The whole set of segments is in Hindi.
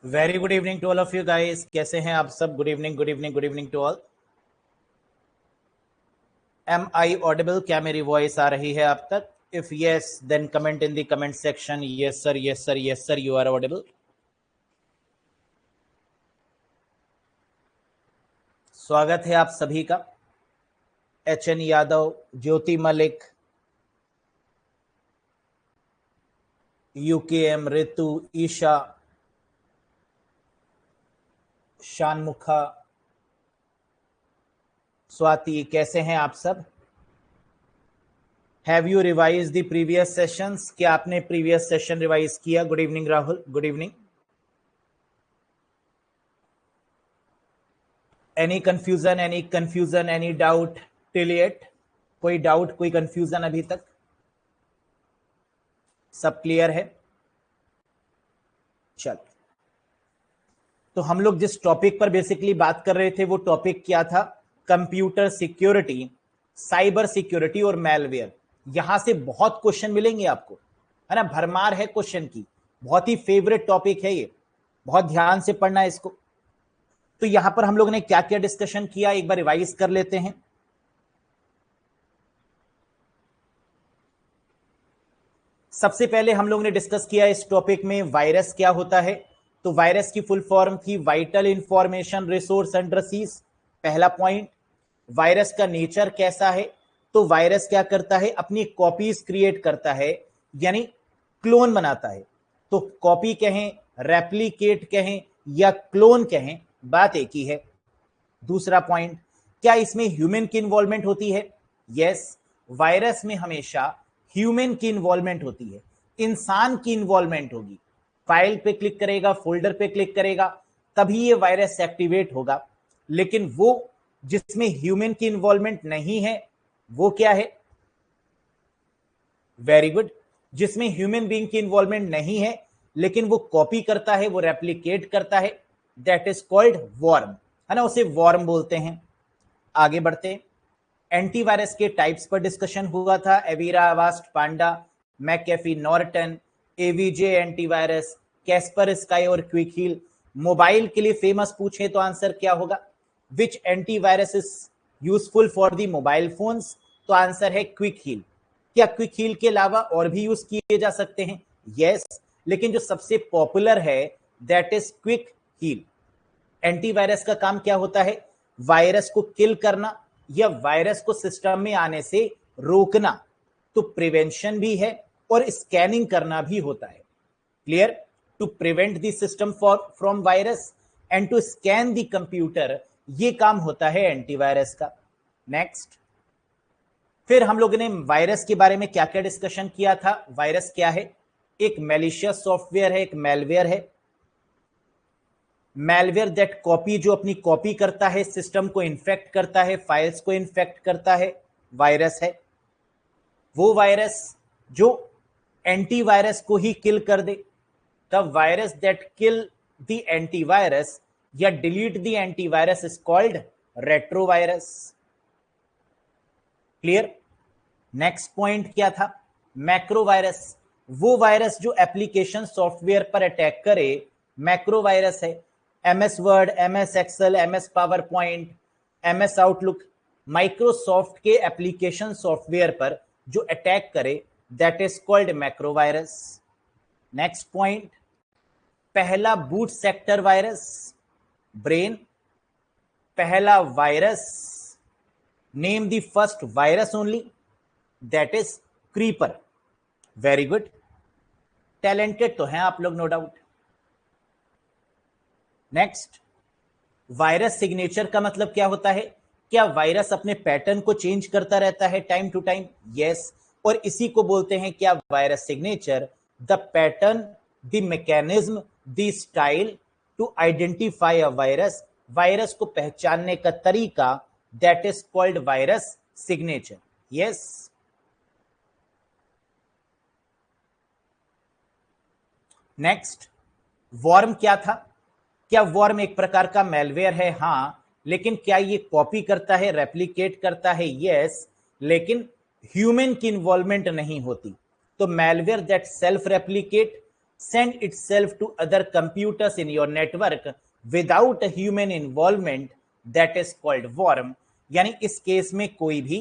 Very good evening to all of you guys. कैसे हैं आप सब? Good evening, good evening, good evening to all. Am I audible? क्या मेरी वॉइस आ रही है आप तक? If yes then comment in the comment section, yes sir, yes sir, yes sir, you are audible. स्वागत है आप सभी का। H N Yadav, Jyoti Malik, UKM, Ritu, Isha, Shanmukha, Swati, कैसे हैं आप सब? Have you revise the previous sessions? क्या आपने प्रीवियस सेशन रिवाइज किया? Good evening Rahul, good evening. Any confusion, any doubt till yet? कोई डाउट, कोई कंफ्यूजन अभी तक? सब क्लियर है? चल, तो हम लोग जिस टॉपिक पर बेसिकली बात कर रहे थे वो टॉपिक क्या था? कंप्यूटर सिक्योरिटी, साइबर सिक्योरिटी और मैलवेयर। यहां से बहुत क्वेश्चन मिलेंगे आपको, है ना, भरमार है क्वेश्चन की। बहुत ही फेवरेट टॉपिक है ये, बहुत ध्यान से पढ़ना है इसको। तो यहां पर हम लोग ने क्या क्या डिस्कशन किया, एक बार रिवाइज कर लेते हैं। सबसे पहले हम लोग ने डिस्कस किया इस टॉपिक में वायरस क्या होता है। तो वायरस की फुल फॉर्म थी वाइटल इंफॉर्मेशन रिसोर्स एड्रेसेस, पहला पॉइंट। वायरस का नेचर कैसा है? तो वायरस क्या करता है? अपनी कॉपीज क्रिएट करता है, यानी क्लोन बनाता है। तो कॉपी कहें, रेप्लिकेट कहें या क्लोन कहें, बात एक ही है। दूसरा पॉइंट, क्या इसमें ह्यूमन की इन्वॉल्वमेंट होती है? यस, वायरस में हमेशा ह्यूमन की इन्वॉल्वमेंट होती है, इंसान की इन्वॉल्वमेंट होगी। फाइल पे क्लिक करेगा, फोल्डर पे क्लिक करेगा, तभी ये वायरस एक्टिवेट होगा। लेकिन वो जिसमें ह्यूमन की इन्वॉल्वमेंट नहीं है वो क्या है? वेरी गुड, जिसमें ह्यूमन बीइंग की इन्वॉल्वमेंट नहीं है लेकिन वो कॉपी करता है, वो रेप्लिकेट करता है, दैट इज कॉल्ड वॉर्म, है ना, उसे वॉर्म बोलते हैं। आगे बढ़ते, एंटीवायरस के टाइप्स पर डिस्कशन हुआ था। Avira, Avast, Panda, McAfee, Norton, AVG antivirus, Kaspersky और क्विक हील। मोबाइल के लिए फेमस पूछे तो आंसर क्या होगा? Which antivirus is useful for the mobile phones? तो आंसर है क्विक हील। क्या क्विक हील के अलावा और भी यूज किए जा सकते हैं? यस, लेकिन जो सबसे पॉपुलर है that is Quick Heal. Antivirus का काम क्या होता है? वायरस को किल करना या वायरस को सिस्टम में आने से रोकना। तो प्रिवेंशन भी है और स्कैनिंग करना भी होता है। Clear? To prevent the system from virus and to scan the computer, ये काम होता है एंटीवायरस का। नेक्स्ट, फिर हम लोगों ने वायरस के बारे में क्या क्या डिस्कशन किया था। वायरस क्या है? एक मैलिशियस सॉफ्टवेयर है, एक मैलवेयर है। मैलवेयर दैट कॉपी, जो अपनी कॉपी करता है, सिस्टम को इन्फेक्ट करता है, फाइल्स को इन्फेक्ट करता है, वायरस है। वो वायरस जो एंटीवायरस को ही किल कर दे, the virus that kill the antivirus या delete the antivirus is called retrovirus. Clear? Next point क्या था? मैक्रोवायरस, वो वायरस जो एप्लीकेशन सॉफ्टवेयर पर अटैक करे, मैक्रोवायरस है। MS Word, MS Excel, MS PowerPoint, MS Outlook, Microsoft के एप्लीकेशन सॉफ्टवेयर पर जो अटैक करे, that is called macrovirus. Next point, पहला बूट सेक्टर वायरस, ब्रेन। पहला virus, name the first virus only, that is Creeper. Very good, talented तो हैं आप लोग, no doubt. Next, virus signature का मतलब क्या होता है? क्या वायरस अपने पैटर्न को चेंज करता रहता है टाइम टू टाइम? यस, और इसी को बोलते हैं क्या? Virus signature. The pattern, the mechanism, the style to identify a virus, virus को पहचानने का तरीका, that is called virus signature. Yes. Next, worm क्या था? क्या वॉर्म एक प्रकार का मैलवेयर है? हाँ, लेकिन क्या ये कॉपी करता है, रेप्लिकेट करता है? यस, लेकिन ह्यूमन की इन्वॉल्वमेंट नहीं होती। तो malware that self replicate, send itself to other computers in your network without a human involvement, that is called worm। यानी इस केस में कोई भी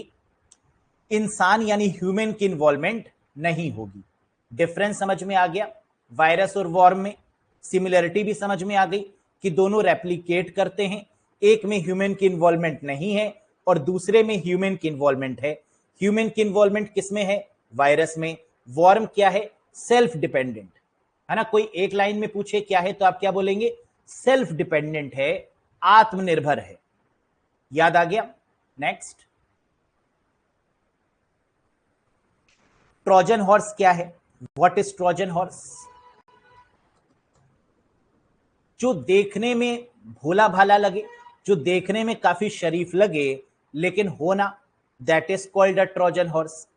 इंसान यानी ह्यूमन की इन्वॉल्वमेंट नहीं होगी। डिफरेंस समझ में आ गया? वायरस और वॉर्म में सिमिलरिटी भी समझ में आ गई कि दोनों रेप्लिकेट करते हैं, एक में ह्यूमन की इन्वॉल्वमेंट नहीं है और दूसरे में ह्यूमन की इन्वॉल्वमेंट है। ह्यूमन की इन्वॉल्वमेंट किसमें है? वायरस में। वॉर्म क्या है? सेल्फ डिपेंडेंट, है ना। कोई एक लाइन में पूछे क्या है तो आप क्या बोलेंगे? सेल्फ डिपेंडेंट है, आत्मनिर्भर है। याद आ गया? नेक्स्ट, ट्रोजन हॉर्स क्या है? What is Trojan horse? जो देखने में भोला भाला लगे, जो देखने में काफी शरीफ लगे लेकिन हो ना, that is called a Trojan horse.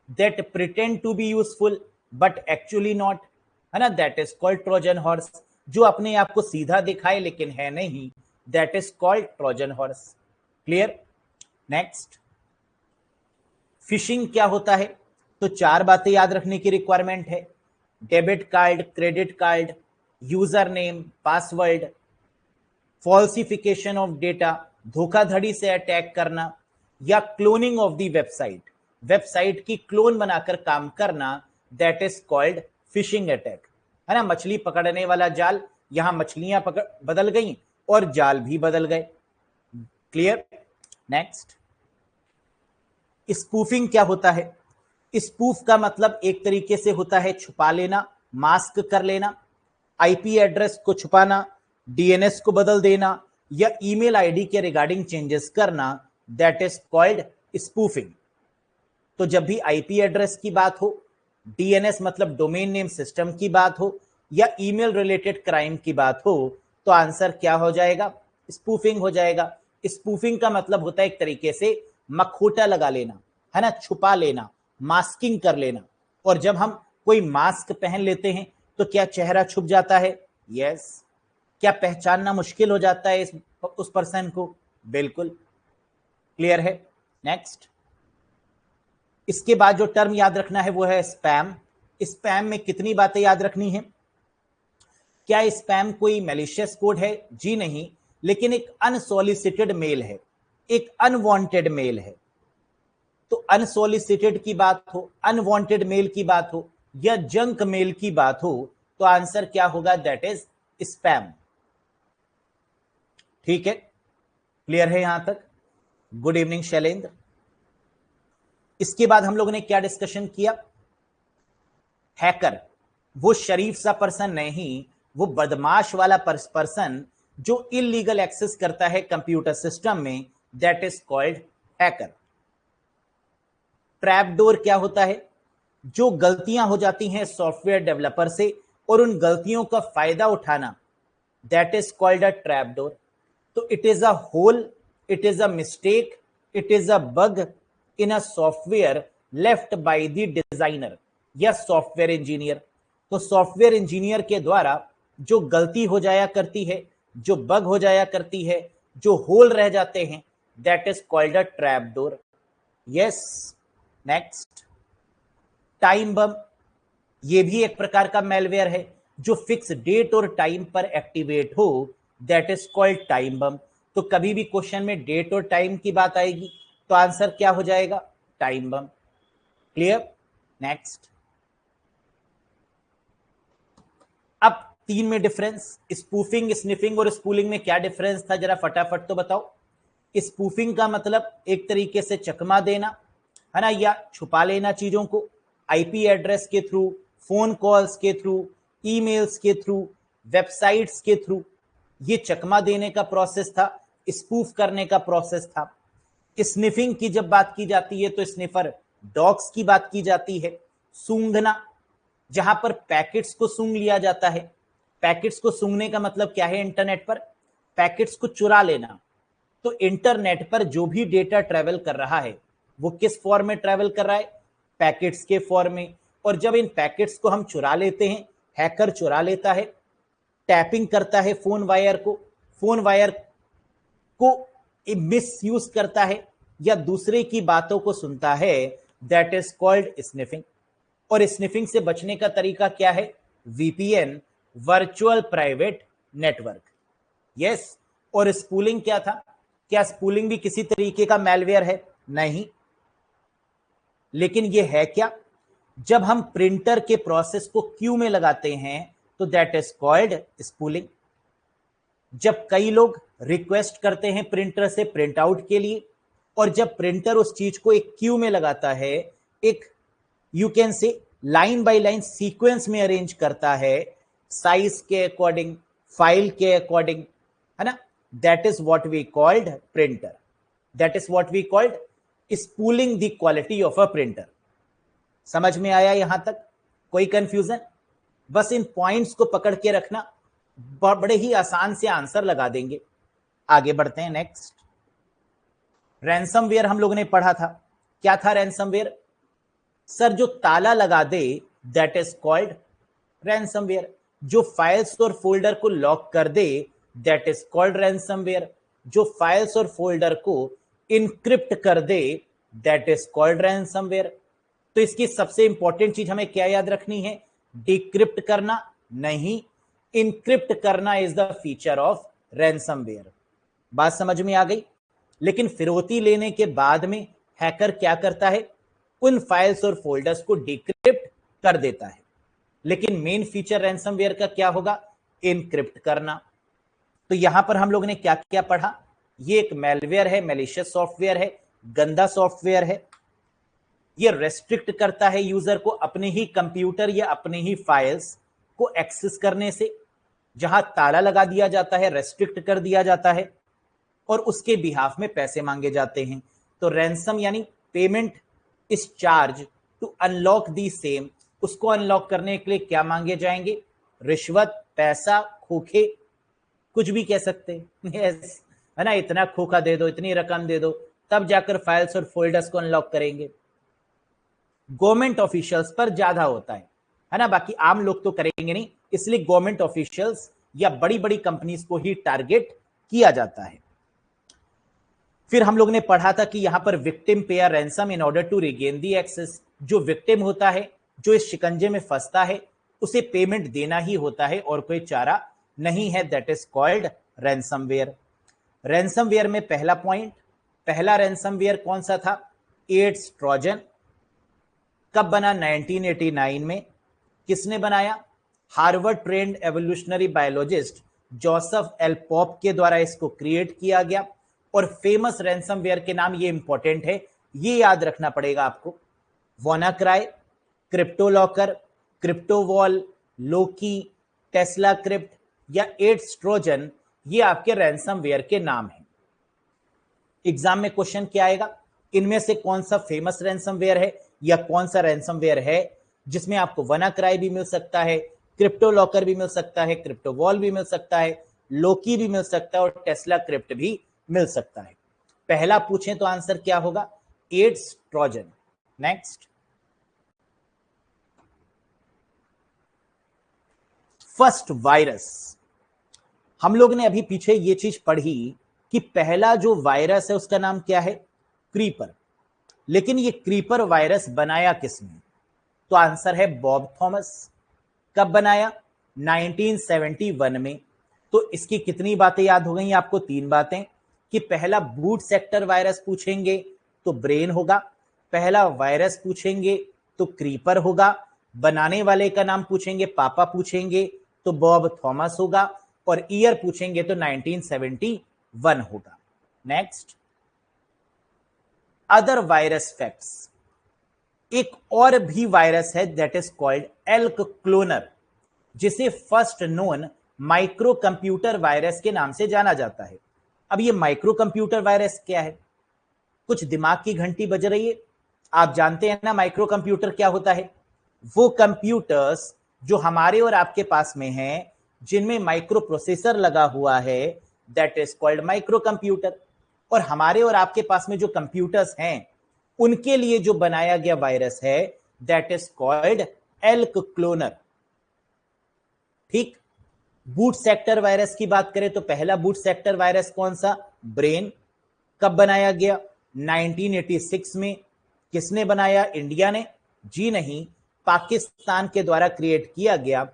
That pretend to be useful but actually not, है ना, that is called Trojan horse. जो अपने आप को सीधा दिखाए लेकिन है नहीं, that is called Trojan horse. Clear? Next, phishing क्या होता है? तो चार बातें याद रखने की रिक्वायरमेंट है। Debit card, credit card, user name, password, falsification of data, धोखाधड़ी से अटैक करना, या cloning of the website, website की क्लोन बनाकर काम करना, that is called phishing attack, है ना। मछली पकड़ने वाला जाल, यहां मछलियां बदल गई और जाल भी बदल गए। क्लियर? नेक्स्ट, स्पूफिंग क्या होता है? स्पूफ का मतलब एक तरीके से होता है छुपा लेना, मास्क कर लेना, आईपी एड्रेस को छुपाना, डीएनएस को बदल देना, या ईमेल आईडी के रिगार्डिंग चेंजेस करना, दैट इज कॉल्ड स्पूफिंग। तो जब भी आईपी एड्रेस की बात हो, डीएनएस मतलब डोमेन नेम सिस्टम की बात हो, या ईमेल रिलेटेड क्राइम की बात हो, तो आंसर क्या हो जाएगा? स्पूफिंग हो जाएगा। स्पूफिंग का मतलब होता है एक तरीके से मखोटा लगा लेना, है ना, छुपा लेना, मास्किंग कर लेना। और जब हम कोई मास्क पहन लेते हैं तो क्या चेहरा छुप जाता है? यस। क्या पहचानना मुश्किल हो जाता है उस पर्सन को? बिल्कुल। क्लियर है? नेक्स्ट, इसके बाद जो टर्म याद रखना है वो है स्पैम। स्पैम में कितनी बातें याद रखनी है? क्या स्पैम कोई मैलिशियस कोड है? जी नहीं, लेकिन एक अनसॉलिसिटेड मेल है, एक अनवांटेड मेल है। तो अनसॉलिसिटेड की बात हो, अनवांटेड मेल की बात हो, या जंक मेल की बात हो, तो आंसर क्या होगा? That is spam. ठीक है? क्लियर है यहां तक? Good evening Shailendra. इसके बाद हम लोगों ने क्या डिस्कशन किया? हैकर वो शरीफ सा पर्सन नहीं, वो बदमाश वाला पर्सन जो इलीगल एक्सेस करता है कंप्यूटर सिस्टम में, that is called hacker. Trapdoor क्या होता है? जो गलतियां हो जाती हैं सॉफ्टवेयर डेवलपर से और उन गलतियों का फायदा उठाना, that is called a trapdoor. तो it is a hole, it is a mistake, it is a bug in a software left by the designer या सॉफ्टवेयर इंजीनियर। तो सॉफ्टवेयर इंजीनियर के द्वारा जो गलती हो जाया करती है, जो बग हो जाया करती है, जो होल रह जाते हैं, that is called a trapdoor. Yes. Next, time bomb, ये भी एक प्रकार का मेलवेयर है जो फिक्स डेट और टाइम पर एक्टिवेट हो, that is called time bomb. तो कभी भी क्वेश्चन में डेट और टाइम की बात आएगी तो आंसर क्या हो जाएगा? Time bomb. क्लियर? नेक्स्ट, अब तीन में डिफरेंस, स्पूफिंग, स्निफिंग और स्पूलिंग में क्या डिफरेंस था? जरा फटाफट तो बताओ। स्पूफिंग का मतलब एक तरीके से चकमा देना, है ना, या छुपा लेना चीजों को, आईपी एड्रेस के थ्रू, फोन कॉल्स के थ्रू, ईमेल्स के थ्रू, वेबसाइट्स के थ्रू, ये चकमा देने का प्रोसेस था, स्पूफ करने का प्रोसेस था। स्निफिंग की जब बात की जाती है तो स्निफर डॉग्स की बात की जाती है। सूंघना, जहां पर पैकेट्स को सूंघ लिया जाता है। पैकेट्स को सूंघने का मतलब क्या है? इंटरनेट पर पैकेट्स को चुरा लेना। तो इंटरनेट पर जो भी डेटा ट्रेवल कर रहा है वो किस फॉर्म में ट्रेवल कर रहा है? पैकेट्स के फॉर्म में। और जब इन पैकेट्स को हम चुरा लेते हैं, हैकर चुरा लेता है, टैपिंग करता है फोन वायर को, फोन वायर को मिस यूज करता है या दूसरे की बातों को सुनता है, दैट इज कॉल्ड स्निफिंग। और स्निफिंग से बचने का तरीका क्या है? VPN, virtual private network. Yes, और स्पूलिंग क्या था? क्या स्पूलिंग भी किसी तरीके का मैलवेयर है? नहीं। लेकिन ये है क्या? जब हम प्रिंटर के प्रोसेस को क्यू में लगाते हैं तो दैट इज कॉल्ड स्पूलिंग। जब कई लोग रिक्वेस्ट करते हैं प्रिंटर से प्रिंट आउट के लिए, और जब प्रिंटर उस चीज को एक क्यू में लगाता है, एक you can say line by line sequence में अरेंज करता है, साइज के अकॉर्डिंग, फाइल के अकॉर्डिंग, है ना, that is what we called printer. That is what we called spooling the quality of a printer. समझ में आया यहां तक? कोई कंफ्यूजन? बस इन पॉइंट्स को पकड़ के रखना, बड़े ही आसान से आंसर लगा देंगे। आगे बढ़ते हैं। नेक्स्ट, रैंसमवेयर हम लोगों ने पढ़ा था। क्या था रैंसमवेयर? सर, जो ताला लगा दे दैट इज कॉल्ड रैंसमवेयर। जो फाइल्स और फोल्डर को लॉक कर दे दैट इज कॉल्ड रैंसमवेयर। जो फाइल्स और फोल्डर को इनक्रिप्ट कर दे दैट इज कॉल्ड रैंसमवेयर। तो इसकी सबसे इंपॉर्टेंट चीज हमें क्या याद रखनी है? डिक्रिप्ट करना नहीं, इनक्रिप्ट करना is the feature of ransomware. बात समझ में आ गई? लेकिन फिरौती लेने के बाद में हैकर क्या करता है? उन फाइल्स और फोल्डर्स को डिक्रिप्ट कर देता है। लेकिन मेन फीचर रैंसमवेयर का क्या होगा? इनक्रिप्ट करना। तो यहां पर हम लोगों ने क्या क्या पढ़ा? ये एक मैलवेयर है, मैलिशियस सॉफ्टवेयर है, गंदा सॉफ्टवेयर है। ये रेस्ट्रिक्ट करता है यूजर को अपने ही कंप्यूटर या अपने ही फाइल्स को एक्सेस करने से। जहां ताला लगा दिया जाता है, रेस्ट्रिक्ट कर दिया जाता है, और उसके बिहाफ में पैसे मांगे जाते हैं। तो रैंसम यानी payment is charge to unlock the same. उसको अनलॉक करने के लिए क्या मांगे जाएंगे? रिश्वत, पैसा, खोखे, कुछ भी कह सकते हैं। यस, है ना, इतना खोखा दे दो, इतनी रकम दे दो, तब जाकर फाइल्स और फोल्डर्स को अनलॉक करेंगे। गवर्नमेंट ऑफिशियल्स पर ज्यादा होता है ना, बाकी आम लोग तो करेंगे नहीं, इसलिए गवर्नमेंट ऑफिशियल्स या बड़ी बड़ी कंपनीज को ही टारगेट किया जाता है। फिर हम लोग ने पढ़ा था कि यहां पर विक्टिम पे a ransom in order to regain the access. जो विक्टिम होता है, जो इस शिकंजे में फंसता है, उसे पेमेंट देना ही होता है और कोई चारा नहीं है। That is called ransomware. Ransomware में पहला पॉइंट, पहला रैंसमवेयर कौन सा था? AIDS Trojan. कब बना? 1989 में। किसने बनाया? Harvard trained evolutionary biologist Joseph L Popp के द्वारा इसको क्रिएट किया गया। और फेमस रैंसमवेयर के नाम, ये इंपॉर्टेंट है, ये याद रखना पड़ेगा आपको। वानाक्राई, क्रिप्टोलॉकर, क्रिप्टोवॉल, लोकी, टेस्ला क्रिप्ट या एड्स ट्रोजन, ये आपके रैंसमवेयर के नाम हैं। एग्जाम में क्वेश्चन क्या आएगा? इनमें से कौन सा फेमस रैंसमवेयर है, या कौन सा रैंसमवेयर है जिसमें आपको वानाक्राई भी मिल सकता है, क्रिप्टोलॉकर भी मिल सकता है, क्रिप्टोवॉल भी मिल सकता है, लोकी भी मिल सकता है, और टेस्ला क्रिप्ट भी मिल सकता है। पहला पूछें तो आंसर क्या होगा? AIDS Trojan. Next, first virus. हम लोग ने अभी पीछे ये चीज पढ़ी कि पहला जो वायरस है उसका नाम क्या है? क्रीपर। लेकिन ये क्रीपर वायरस बनाया किसने? तो आंसर है बॉब थॉमस। कब बनाया? 1971 में। तो इसकी कितनी बातें याद हो गई आपको? 3 बातें। कि पहला बूट सेक्टर वायरस पूछेंगे तो ब्रेन होगा, पहला वायरस पूछेंगे तो क्रीपर होगा, बनाने वाले का नाम पूछेंगे, पापा पूछेंगे तो बॉब थॉमस होगा, और ईयर पूछेंगे तो 1971 होगा। Next, other virus facts. एक और भी वायरस है that is called Elk Cloner, जिसे first known micro computer virus के नाम से जाना जाता है। अब ये माइक्रो कंप्यूटर वायरस क्या है? कुछ दिमाग की घंटी बज रही है? आप जानते हैं ना माइक्रो कंप्यूटर क्या होता है? वो कंप्यूटर्स जो हमारे और आपके पास में हैं, जिनमें माइक्रो प्रोसेसर लगा हुआ है, that is called micro computer. और हमारे और आपके पास में जो कंप्यूटर्स हैं, उनके लिए जो बनाया गया वायरस है, that is called Elk cloner. ठीक। बूट सेक्टर वायरस की बात करें तो पहला बूट सेक्टर वायरस कौन सा? ब्रेन। कब बनाया गया? 1986 में। किसने बनाया? इंडिया ने? जी नहीं, पाकिस्तान के द्वारा क्रिएट किया गया।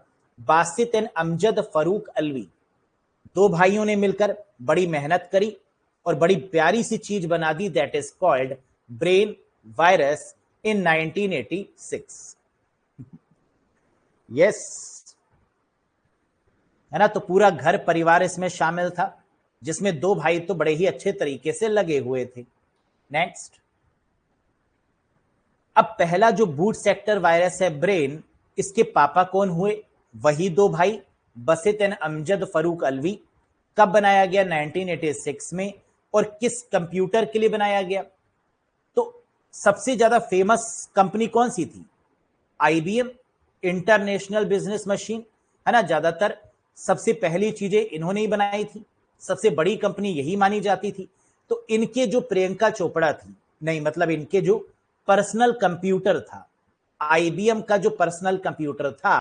बासित एंड अमजद फरूक अलवी, दो भाइयों ने मिलकर बड़ी मेहनत करी और बड़ी प्यारी सी चीज बना दी, that is called brain virus in 1986। Yes, है ना। तो पूरा घर परिवार इसमें शामिल था, जिसमें दो भाई तो बड़े ही अच्छे तरीके से लगे हुए थे। नेक्स्ट, अब पहला जो बूट सेक्टर वायरस है ब्रेन, इसके पापा कौन हुए? वही दो भाई बसित एंड अमजद फरूक अलवी। कब बनाया गया? 1986 में। और किस कंप्यूटर के लिए बनाया गया? तो सबसे ज्यादा फेमस कंपनी कौन सी थी? आईबीएम, इंटरनेशनल बिजनेस मशीन, है ना। ज्यादातर सबसे पहली चीजें इन्होंने ही बनाई थी, सबसे बड़ी कंपनी यही मानी जाती थी। तो इनके जो प्रियंका चोपड़ा थी, नहीं मतलब इनके जो पर्सनल कंप्यूटर था, आईबीएम का जो पर्सनल कंप्यूटर था,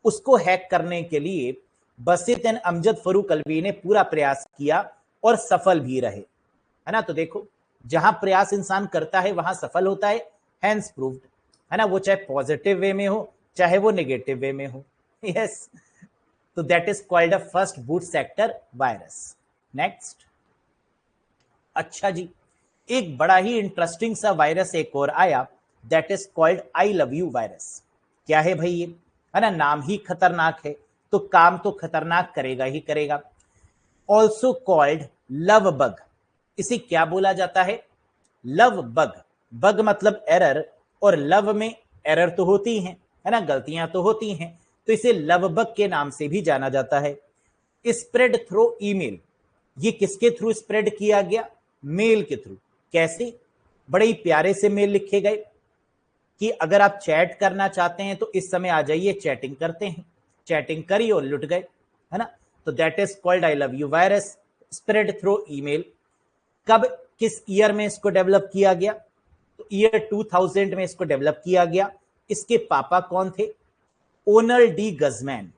उसको हैक करने के लिए बसित एंड अमजद फरूक अलवी ने पूरा प्रयास किया और सफल भी रहे, है ना। तो देखो, जहां प्रयास इंसान करता है वहां सफल होता है, हैंस प्रूव्ड, है ना। वो चाहे पॉजिटिव वे में हो चाहे वो नेगेटिव वे में हो। यस, तो that is called a first boot sector virus. Next, अच्छा जी, एक बड़ा ही इंटरेस्टिंग सा वायरस एक और आया, that is called I love you virus. क्या है भाई ये? है ना, नाम ही खतरनाक है तो काम तो खतरनाक करेगा ही करेगा। Also called love bug. इसे क्या बोला जाता है? Love bug. बग मतलब एरर, और लव में एरर तो होती है ना, गलतियां तो होती हैं, तो इसे लव बग के नाम से भी जाना जाता है। Spread through email. ये किसके थ्रू स्प्रेड किया गया? मेल के थ्रू। कैसे? बड़े ही प्यारे से मेल लिखे गए कि अगर आप चैट करना चाहते हैं तो इस समय आ जाइए, चैटिंग करते हैं। चैटिंग करी और लुट गए, है ना। तो that is called I love you virus, spread through email. कब, किस ईयर में इसको डेवलप किया गया? तो ईयर 2000 में इसको डेवलप किया गया। इसके पापा कौन थे? ओनर डी गजमैन,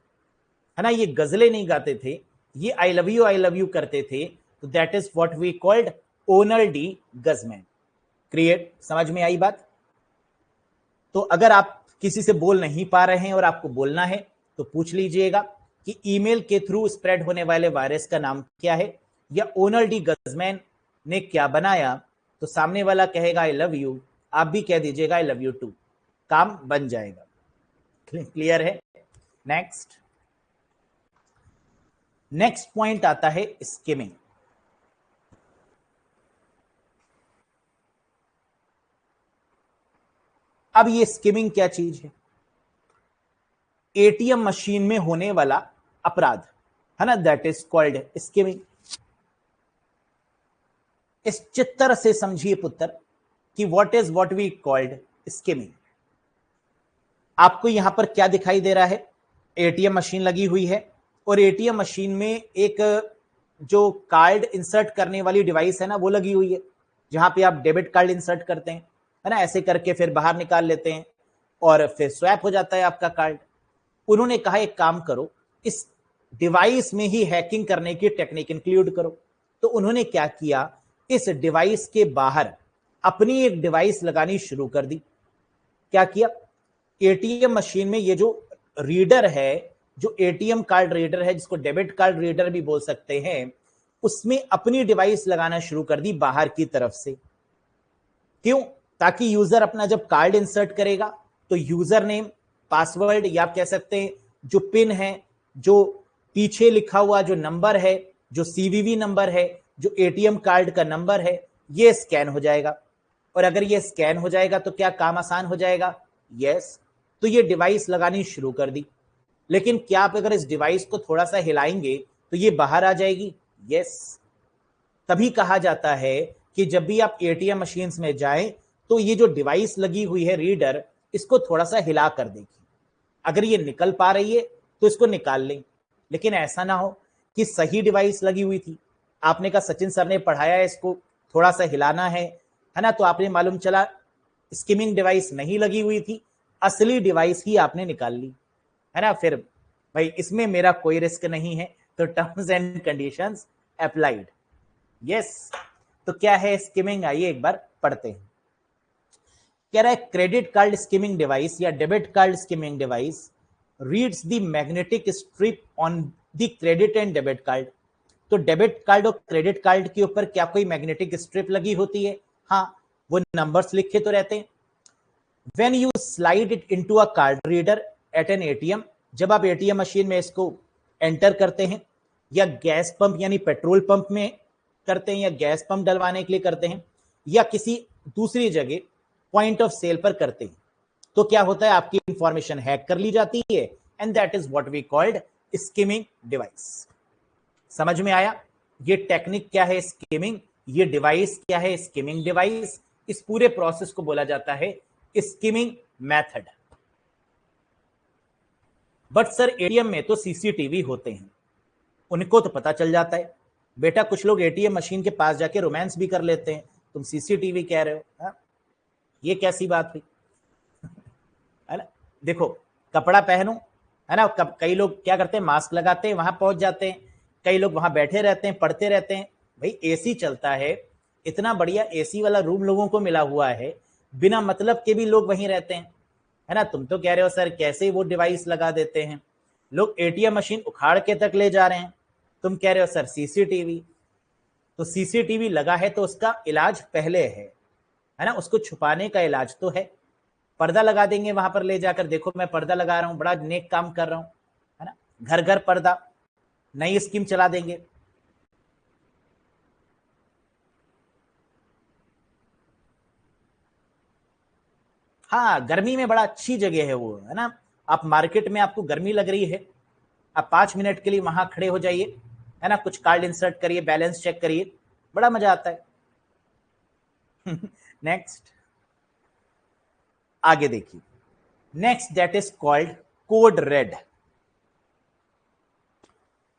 है ना। ये गजलें नहीं गाते थे, ये आई लव यू करते थे। तो that is what we called Onel de Guzman. Create, समझ में आई बात? तो अगर आप किसी से बोल नहीं पा रहे हैं और आपको बोलना है तो पूछ लीजिएगा कि ईमेल के थ्रू स्प्रेड होने वाले वायरस का नाम क्या है, या ओनर डी गजमैन ने क्या बनाया। तो सामने वाला कहेगा आई लव यू, आप भी कह दीजिएगा आई लव यू टू, काम बन जाएगा। क्लियर है? नेक्स्ट, नेक्स्ट पॉइंट आता है स्किमिंग। अब ये स्किमिंग क्या चीज है? एटीएम मशीन में होने वाला अपराध, है ना, दैट इज कॉल्ड स्किमिंग। इस चित्तर से समझिए पुत्र कि व्हाट वी कॉल्ड स्किमिंग। आपको यहां पर क्या दिखाई दे रहा है? एटीएम मशीन लगी हुई है और एटीएम मशीन में एक जो कार्ड इंसर्ट करने वाली डिवाइस है ना, वो लगी हुई है, जहां पे आप डेबिट कार्ड इंसर्ट करते हैं, है ना, ऐसे करके फिर बाहर निकाल लेते हैं और फिर स्वैप हो जाता है आपका कार्ड। उन्होंने कहा एक काम करो, इस डिवाइस में ही हैकिंग करने की टेक्निक इंक्लूड करो। तो उन्होंने क्या किया, इस डिवाइस के बाहर अपनी एक डिवाइस लगानी शुरू कर दी। क्या किया? एटीएम मशीन में ये जो रीडर है, जो एटीएम कार्ड रीडर है, जिसको डेबिट कार्ड रीडर भी बोल सकते हैं, उसमें अपनी डिवाइस लगाना शुरू कर दी बाहर की तरफ से। क्यों? ताकि यूजर अपना जब कार्ड इंसर्ट करेगा तो यूजर नेम, पासवर्ड, या आप कह सकते हैं जो पिन है, जो पीछे लिखा हुआ जो नंबर है, जो सीवीवी नंबर है, जो एटीएम कार्ड का नंबर है, ये स्कैन हो जाएगा। और अगर ये स्कैन हो जाएगा तो क्या काम आसान हो जाएगा? यस। तो ये डिवाइस लगानी शुरू कर दी। लेकिन क्या आप अगर इस डिवाइस को थोड़ा सा हिलाएंगे तो ये बाहर आ जाएगी? यस। तभी कहा जाता है कि जब भी आप एटीएम मशीन में जाएं तो ये जो डिवाइस लगी हुई है रीडर, इसको थोड़ा सा हिला कर देखिए। अगर ये निकल पा रही है तो इसको निकाल लें, लेकिन ऐसा ना हो कि सही डिवाइस लगी हुई थी, आपने कहा सचिन सर ने पढ़ाया है इसको थोड़ा सा हिलाना है ना, तो आपने मालूम चला स्किमिंग डिवाइस नहीं लगी हुई थी, असली डिवाइस ही आपने निकाल ली, है ना। फिर भाई इसमें मेरा कोई रिस्क नहीं है, तो terms and conditions applied. Yes. तो क्या है स्किमिंग, आइए एक बार पढ़ते हैं। कह रहा है क्रेडिट कार्ड स्किमिंग डिवाइस या debit card skimming device reads the magnetic strip on the credit and debit card. तो डेबिट कार्ड और क्रेडिट कार्ड के ऊपर क्या कोई मैग्नेटिक स्ट्रिप लगी होती है? हाँ, वो नंबर्स लिखे तो रहते हैं। When you slide it into a card reader at an ATM, जब आप एटीएम मशीन में इसको एंटर करते हैं या गैस पंप यानी पेट्रोल पंप में करते हैं या गैस पंप डलवाने के लिए करते हैं या किसी दूसरी जगह पॉइंट ऑफ सेल पर करते हैं, तो क्या होता है, आपकी इंफॉर्मेशन हैक कर ली जाती है and that is what we called skimming device. समझ में आया? ये टेक्निक क्या है स्किमिंग, ये डिवाइस क्या है स्किमिंग डिवाइस। इस पूरे प्रोसेस को बोला जाता है skimming method. But sir ATM में तो सीसीटीवी होते हैं, उनको तो पता चल जाता है। बेटा कुछ लोग एटीएम मशीन के पास जाके रोमांस भी कर लेते हैं, तुम सीसीटीवी कह रहे हो? हा? ये कैसी बात हुई? है ना, देखो कपड़ा पहनो, है ना, कई लोग क्या करते हैं, मास्क लगाते हैं, वहां पहुंच जाते हैं, कई लोग वहां बैठे रहते हैं, पढ़ते रहते हैं। भाई एसी चलता है, इतना बढ़िया एसी वाला रूम लोगों को मिला हुआ है, बिना मतलब के भी लोग वहीं रहते हैं, है ना। तुम तो कह रहे हो सर कैसे वो डिवाइस लगा देते हैं, लोग एटीएम मशीन उखाड़ के तक ले जा रहे हैं, तुम कह रहे हो सर सीसीटीवी। तो सीसीटीवी लगा है तो उसका इलाज पहले है ना, उसको छुपाने का इलाज तो है। पर्दा लगा देंगे वहां पर ले जाकर, देखो मैं पर्दा लगा रहा हूं, बड़ा नेक काम कर रहा हूं, है ना, घर घर पर्दा, नई स्कीम चला देंगे। हाँ, गर्मी में बड़ा अच्छी जगह है वो, है ना। आप मार्केट में आपको गर्मी लग रही है, आप 5 मिनट के लिए वहां खड़े हो जाइए, है ना, कुछ कार्ड इंसर्ट करिए, बैलेंस चेक करिए, बड़ा मजा आता है। नेक्स्ट, आगे देखिए, next that is called code red.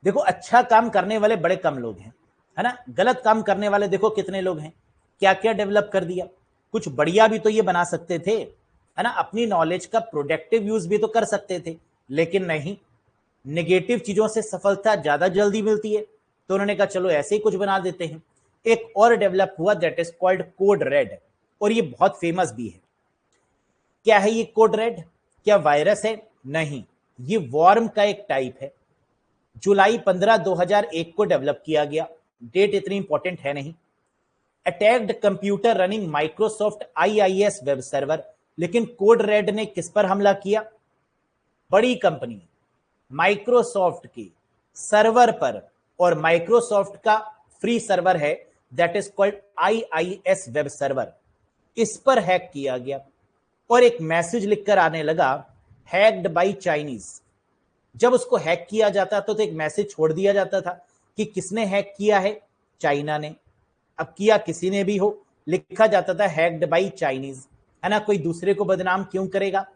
देखो अच्छा काम करने वाले बड़े कम लोग हैं, है ना, गलत काम करने वाले देखो कितने लोग हैं। क्या क्या डेवलप कर दिया, कुछ बढ़िया भी तो ये बना सकते थे, है ना, अपनी नॉलेज का प्रोडक्टिव यूज भी तो कर सकते थे, लेकिन नहीं, नेगेटिव चीजों से सफलता ज्यादा जल्दी मिलती है, तो उन्होंने कहा चलो ऐसे ही कुछ बना देते हैं। एक और डेवलप हुआ that is called code red, और ये बहुत फेमस भी है। क्या है ये कोड रेड? क्या वायरस है? नहीं, ये वॉर्म का एक टाइप है। जुलाई 15 2001 को डेवलप किया गया, डेट इतनी इंपॉर्टेंट है नहीं। Attacked computer running Microsoft IIS web server. लेकिन कोड रेड ने किस पर हमला किया? बड़ी कंपनी माइक्रोसॉफ्ट की सर्वर पर, और माइक्रोसॉफ्ट का फ्री सर्वर है that is called IIS web server, इस पर हैक किया गया और एक मैसेज लिखकर आने लगा, हैक्ड बाय चाइनीज। जब उसको हैक किया जाता तो एक मैसेज छोड़ दिया जाता था कि किसने हैक किया है, चाइना ने। अब किया किसी ने भी हो, लिखा जाता था हैक्ड बाय चाइनीज, है ना। कोई दूसरे को बदनाम क्यों करेगा,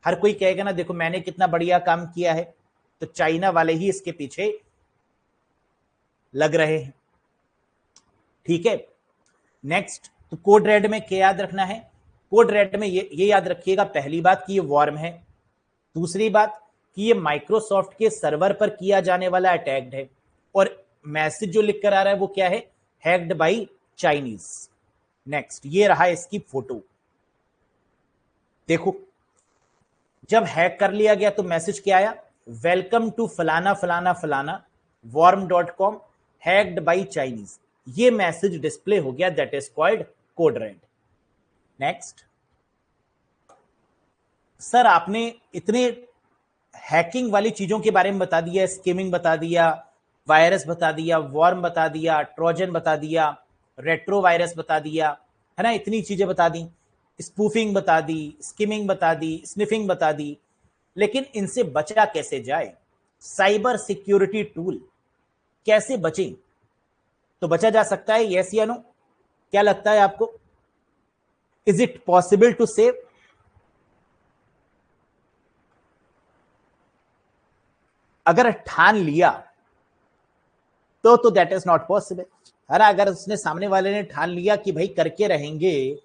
हर कोई कहेगा ना देखो मैंने कितना बढ़िया काम किया है, तो चाइना वाले ही इसके पीछे लग रहे हैं। ठीक है, नेक्स्ट, तो कोड रेड में क्या याद रखना है? कोड रेड में ये याद रखिएगा, पहली बात कि ये वॉर्म है, दूसरी बात कि ये माइक्रोसॉफ्ट के सर्वर पर किया जाने वाला अटैक है, और मैसेज जो लिख कर आ रहा है वो क्या है, हैक्ड बाय चाइनीज। नेक्स्ट, ये रहा इसकी फोटो, देखो जब हैक कर लिया गया तो मैसेज क्या आया, वेलकम टू फलाना फलाना फलाना worm.com हैक्ड बाय चाइनीज। ये मैसेज डिस्प्ले हो गया, that is called code red. Next, sir आपने इतने हैकिंग वाली चीजों के बारे में बता दिया, स्किमिंग बता दिया, वायरस बता दिया, वॉर्म बता दिया, ट्रोजन बता दिया, रेट्रो वायरस बता दिया, है ना, इतनी चीजें बता दी, स्पूफिंग बता दी, स्किमिंग बता दी, स्निफिंग बता दी, लेकिन इनसे बचा कैसे जाए? साइबर सिक्योरिटी टूल, कैसे बचें? तो बचा जा सकता है, यस या नो? क्या लगता है आपको? Is it possible to save? अगर ठान लिया तो दैट इज नॉट पॉसिबल, है ना। अगर उसने सामने वाले ने ठान लिया कि भाई करके रहेंगे,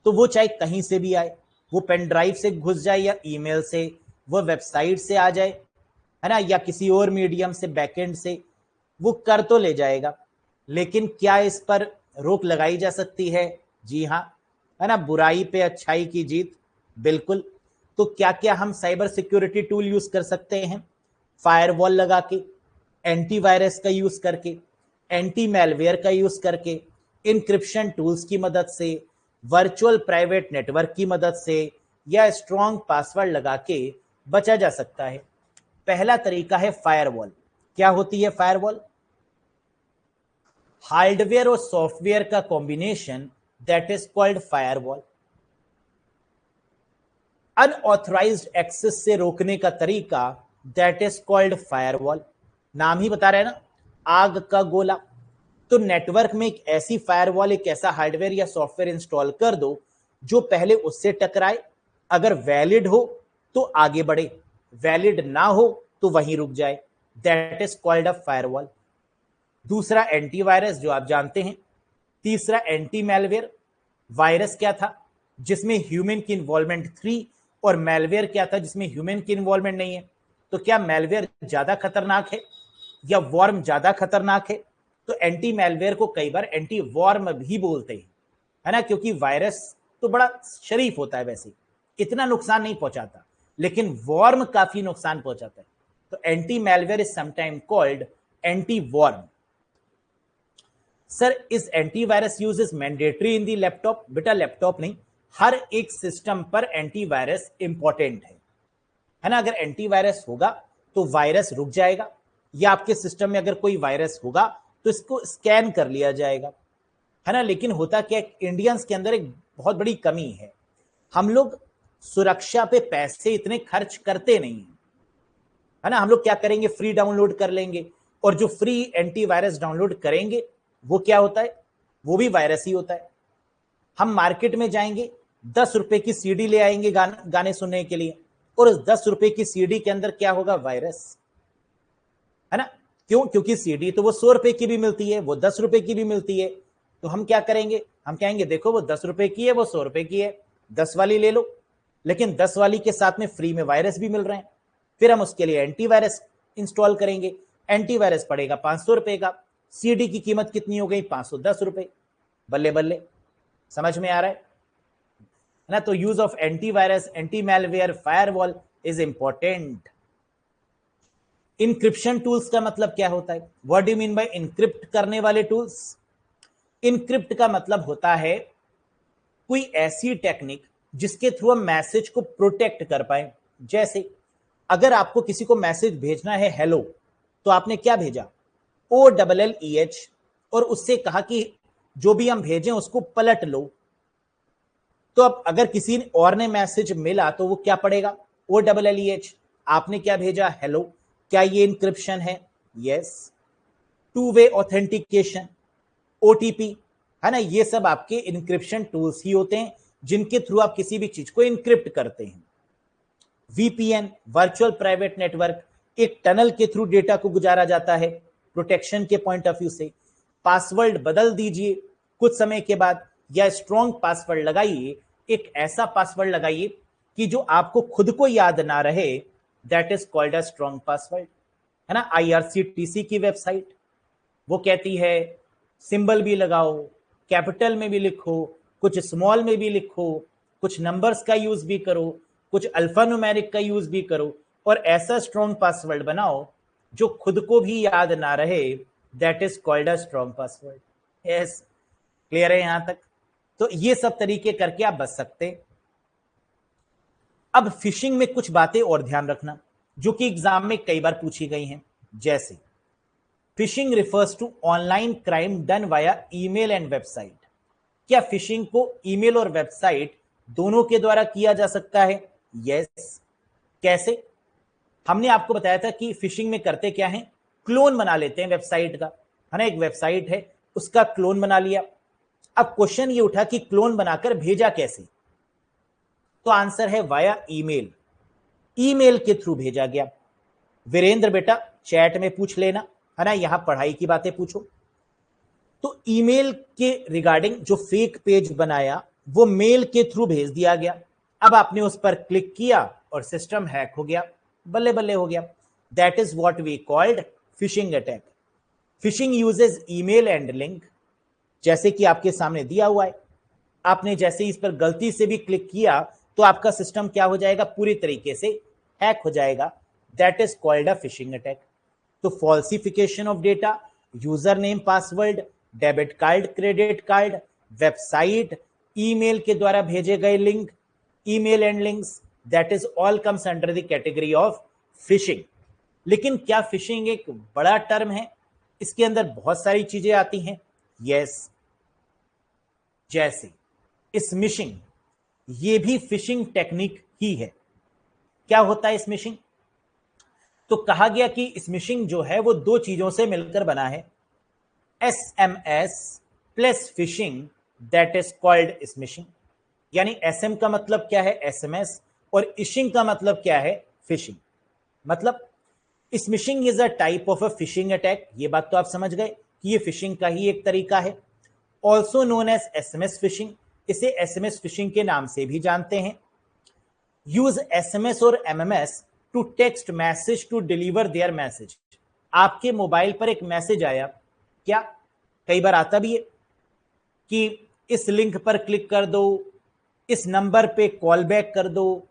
तो वो चाहे कहीं से भी आए, वो पेन ड्राइव से घुस जाए या ईमेल से, वो वेबसाइट से आ जाए, है ना, या किसी और मीडियम से, बैकएंड से, वो कर तो ले जाएगा। लेकिन क्या इस पर रोक लगाई जा सकती है? जी हाँ, है ना, बुराई पे अच्छाई की जीत, बिल्कुल। तो क्या क्या हम साइबर सिक्योरिटी टूल यूज कर सकते हैं? फायरवॉल लगा के, एंटीवायरस का यूज करके, एंटी मैलवेयर का यूज करके, इंक्रिप्शन टूल्स की मदद से, वर्चुअल प्राइवेट नेटवर्क की मदद से, या स्ट्रॉन्ग पासवर्ड लगा के बचा जा सकता है। पहला तरीका है फायरवॉल। क्या होती है फायरवॉल? हार्डवेयर और सॉफ्टवेयर का combination, that is called firewall. Unauthorized access से रोकने का तरीका, दैट इज कॉल्ड फायरवॉल। नाम ही बता रहे हैं ना, आग का गोला। तो नेटवर्क में एक ऐसी फायरवॉल, एक ऐसा हार्डवेयर या सॉफ्टवेयर इंस्टॉल कर दो जो पहले उससे टकराए, अगर वैलिड हो तो आगे बढ़े, वैलिड ना हो तो वहीं रुक जाए, that is called a firewall. दूसरा एंटीवायरस, जो आप जानते हैं। तीसरा एंटी मैलवेयर। वायरस क्या था? जिसमें ह्यूमन की इन्वॉल्वमेंट थी, और मैलवेयर क्या था? जिसमें ह्यूमन की इन्वॉल्वमेंट नहीं है। तो क्या मैलवेयर ज्यादा खतरनाक है या वॉर्म ज्यादा खतरनाक है? तो एंटी मैलवेयर को कई बार एंटी वॉर्म भी बोलते हैं, है ना, क्योंकि वायरस तो बड़ा शरीफ होता है, वैसे इतना नुकसान नहीं पहुंचाता, लेकिन वॉर्म काफी नुकसान पहुंचाता है। तो anti malware is sometime called anti worm. Sir, is antivirus use is mandatory in the laptop? बेटा लैपटॉप नहीं, हर एक सिस्टम पर एंटीवायरस इंपॉर्टेंट है ना। अगर एंटीवायरस होगा तो वायरस रुक जाएगा, या आपके सिस्टम में अगर कोई वायरस होगा तो इसको स्कैन कर लिया जाएगा, है ना। लेकिन होता क्या, इंडियंस के अंदर एक बहुत बड़ी कमी है, हम लोग सुरक्षा पे पैसे इतने खर्च करते नहीं है ना। हम लोग क्या करेंगे, फ्री डाउनलोड कर लेंगे, और जो फ्री एंटीवायरस डाउनलोड करेंगे वो क्या होता है, वो भी वायरस ही होता है। हम मार्केट में जाएंगे, 10 रुपए की सीडी ले आएंगे गाने सुनने के लिए, और उस 10 रुपए की सीडी के अंदर क्या होगा, वायरस, है ना। क्यों? क्योंकि सीडी तो वो 100 रुपए की भी मिलती है, वो 10 रुपए की भी मिलती है। तो हम क्या करेंगे, हम कहेंगे देखो वो 10 रुपए की है, वो 100 रुपए की है, 10 वाली ले लो। लेकिन 10 वाली के साथ में फ्री में वायरस भी मिल रहे हैं। फिर हम उसके लिए एंटीवायरस इंस्टॉल करेंगे, एंटीवायरस पड़ेगा 500 रुपए का। सीडी की कीमत कितनी हो गई, 510 रुपए। बल्ले बल्ले, समझ में आ रहा है ना। तो use of antivirus, anti malware, firewall is important. Encryption tools का मतलब क्या होता है? What do you mean by encrypt करने वाले टूल्स? इंक्रिप्ट का मतलब होता है कोई ऐसी टेक्निक जिसके थ्रू हम मैसेज को प्रोटेक्ट कर पाए। जैसे अगर आपको किसी को मैसेज भेजना है हेलो, तो आपने क्या भेजा, OLLEH, और उससे कहा कि जो भी हम भेजें उसको पलट लो। तो अब अगर किसी और ने मैसेज मिला तो वो क्या पड़ेगा, OLLEH। आपने क्या भेजा, हेलो। क्या ये इंक्रिप्शन है? Yes. Two way authentication, OTP, है ना, ये सब आपके इंक्रिप्शन टूल्स ही होते हैं जिनके थ्रू आप किसी भी चीज को इंक्रिप्ट करते हैं। VPN, वर्चुअल प्राइवेट नेटवर्क, एक टनल के थ्रू डेटा को गुजारा जाता है प्रोटेक्शन के पॉइंट ऑफ व्यू से। पासवर्ड बदल दीजिए कुछ समय के बाद, या स्ट्रॉन्ग पासवर्ड लगाइए, एक ऐसा पासवर्ड लगाइए कि जो आपको खुद को याद ना रहे, that is called a strong password, है ना। IRCTC की वेबसाइट वो कहती है सिंबल भी लगाओ, कैपिटल में भी लिखो, कुछ स्मॉल में भी लिखो, कुछ नंबर्स का यूज भी करो, कुछ अल्फान्यूमेरिक का यूज भी करो, और ऐसा स्ट्रॉन्ग पासवर्ड बनाओ जो खुद को भी याद ना रहे, that is called a strong password. Yes, clear है यहां तक? तो ये सब तरीके करके आप बच सकते। अब फिशिंग में कुछ बातें और ध्यान रखना जो कि एग्जाम में कई बार पूछी गई हैं। जैसे phishing refers to online crime done via email and website. क्या फिशिंग को ईमेल और वेबसाइट दोनों के द्वारा किया जा सकता है? यस। कैसे? हमने आपको बताया था कि फिशिंग में करते क्या है, क्लोन बना लेते हैं वेबसाइट का, है ना। एक वेबसाइट है, उसका क्लोन बना लिया। अब क्वेश्चन ये उठा कि क्लोन बनाकर भेजा कैसे? तो आंसर है वाया ईमेल। ईमेल के थ्रू भेजा गया। वीरेंद्र बेटा चैट में पूछ लेना, है ना, यहां पढ़ाई की बातें पूछो। तो ईमेल के रिगार्डिंग जो फेक पेज बनाया वो मेल के थ्रू भेज दिया गया। अब आपने उस पर क्लिक किया और सिस्टम हैक हो गया, बल्ले बल्ले हो गया। That is what we called phishing attack. Phishing uses email and link, जैसे कि आपके सामने दिया हुआ है। आपने जैसे इस पर गलती से भी क्लिक किया तो आपका सिस्टम क्या हो जाएगा, पूरी तरीके से हैक हो जाएगा। That is called a phishing attack. तो falsification of data, user name password, debit card, credit card, website, email के द्वारा भेजे गए link, email and links, that is all comes under the category of phishing. लेकिन क्या फिशिंग एक बड़ा टर्म है? इसके अंदर बहुत सारी चीजें आती हैं। यस, जैसे स्मिशिंग, ये भी फिशिंग टेक्निक ही है। क्या होता है स्मिशिंग? तो कहा गया कि स्मिशिंग जो है वो दो चीजों से मिलकर बना है, SMS plus fishing, that is called smishing. यानी SM का मतलब क्या है, SMS, और इशिंग का मतलब क्या है, फिशिंग। मतलब smishing is a type of a phishing attack. ये बात तो आप समझ गए कि ये फिशिंग का ही एक तरीका है। Also known as SMS phishing, इसे SMS फिशिंग के नाम से भी जानते हैं। यूज SMS और MMS to text message to deliver their message. आपके मोबाइल पर एक मैसेज आया, क्या कई बार आता भी है कि इस लिंक पर क्लिक कर दो, इस नंबर पे कॉल बैक कर दो,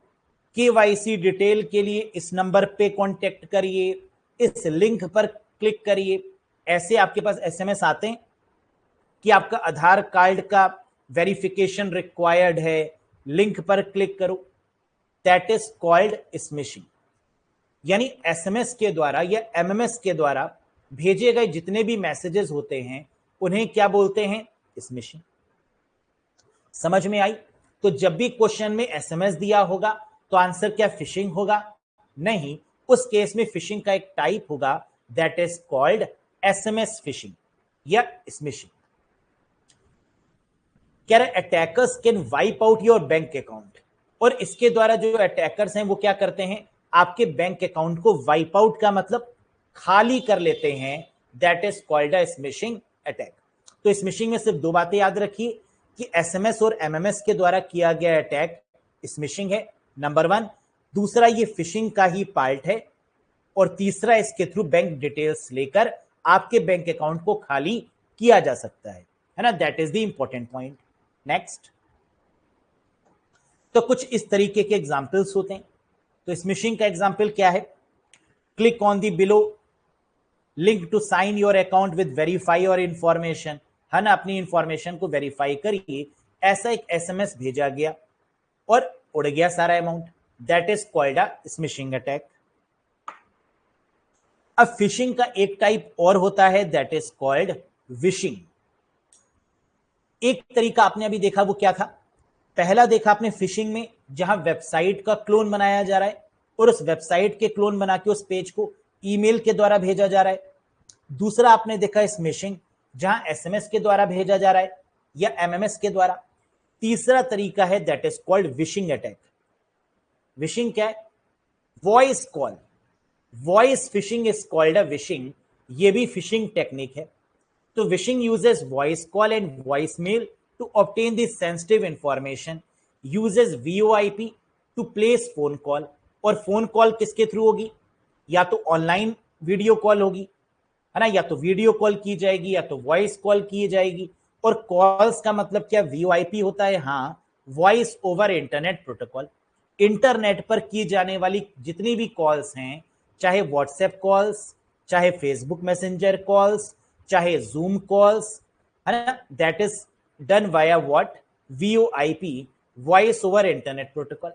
KYC डिटेल के लिए इस नंबर पे कांटेक्ट करिए, इस लिंक पर क्लिक करिए। ऐसे आपके पास SMS आते हैं कि आपका आधार कार्ड का वेरिफिकेशन रिक्वायर्ड है, लिंक पर क्लिक करो। That is called smishing. यानी SMS के द्वारा या MMS के द्वारा भेजे गए जितने भी मैसेजेस होते हैं उन्हें क्या बोलते हैं, स्मिशिंग। समझ में आई? तो जब भी क्वेश्चन में SMS दिया होगा तो आंसर क्या फिशिंग होगा? नहीं, उस केस में फिशिंग का एक टाइप होगा, that is called SMS fishing या स्मिशिंग। कह रहे attackers can wipe out your bank account, और इसके द्वारा जो अटैकर्स हैं वो क्या करते हैं, आपके बैंक अकाउंट को वाइप आउट का मतलब खाली कर लेते हैं, that is called a smishing attack. तो स्मिशिंग में सिर्फ दो बातें याद रखिए कि SMS और MMS के द्वारा किया गया अटैक स्मिशिंग है, नंबर 1। दूसरा, ये फिशिंग का ही पार्ट है, और तीसरा, इसके थ्रू बैंक डिटेल्स लेकर आपके बैंक अकाउंट को खाली किया जा सकता है ना? That is the important point. Next, तो कुछ इस तरीके के एग्जाम्पल्स होते हैं। तो स्मिशिंग का एग्जाम्पल क्या है, click on the below link to sign your account with verify your information, है ना? अपनी इंफॉर्मेशन को वेरीफाई करिए। ऐसा एक SMS भेजा गया और उड़ गया सारा amount, that is called a smishing attack. अब फिशिंग का एक टाइप और होता है, दैट इज कॉल्ड विशिंग। एक तरीका आपने अभी देखा, वो क्या था? पहला देखा आपने फिशिंग में, जहां वेबसाइट का क्लोन बनाया जा रहा है और उस वेबसाइट के क्लोन बना के उस पेज को ईमेल के द्वारा भेजा जा रहा है। दूसरा आपने देखा स्मिशिंग, जहां SMS के द्वारा भेजा जा रहा है या MMS के द्वारा। तीसरा तरीका है, that is called wishing attack. Wishing क्या है? Voice call, voice fishing is called a wishing. ये भी फिशिंग टेक्निक है। तो wishing uses voice call and voicemail to obtain the sensitive information, uses VoIP to place phone call। और फोन कॉल किसके थ्रू होगी? या तो ऑनलाइन वीडियो कॉल होगी, है ना? या तो वीडियो कॉल की जाएगी या तो वॉइस कॉल की जाएगी। और कॉल्स का मतलब क्या, VoIP होता है, हाँ, voice over internet protocol. Internet पर की जाने वाली जितनी भी कॉल्स हैं, चाहे व्हाट्सएप कॉल्स, चाहे फेसबुक मैसेंजर कॉल्स, चाहे जूम कॉल्स, है ना, that is done via what, VoIP, voice over internet protocol.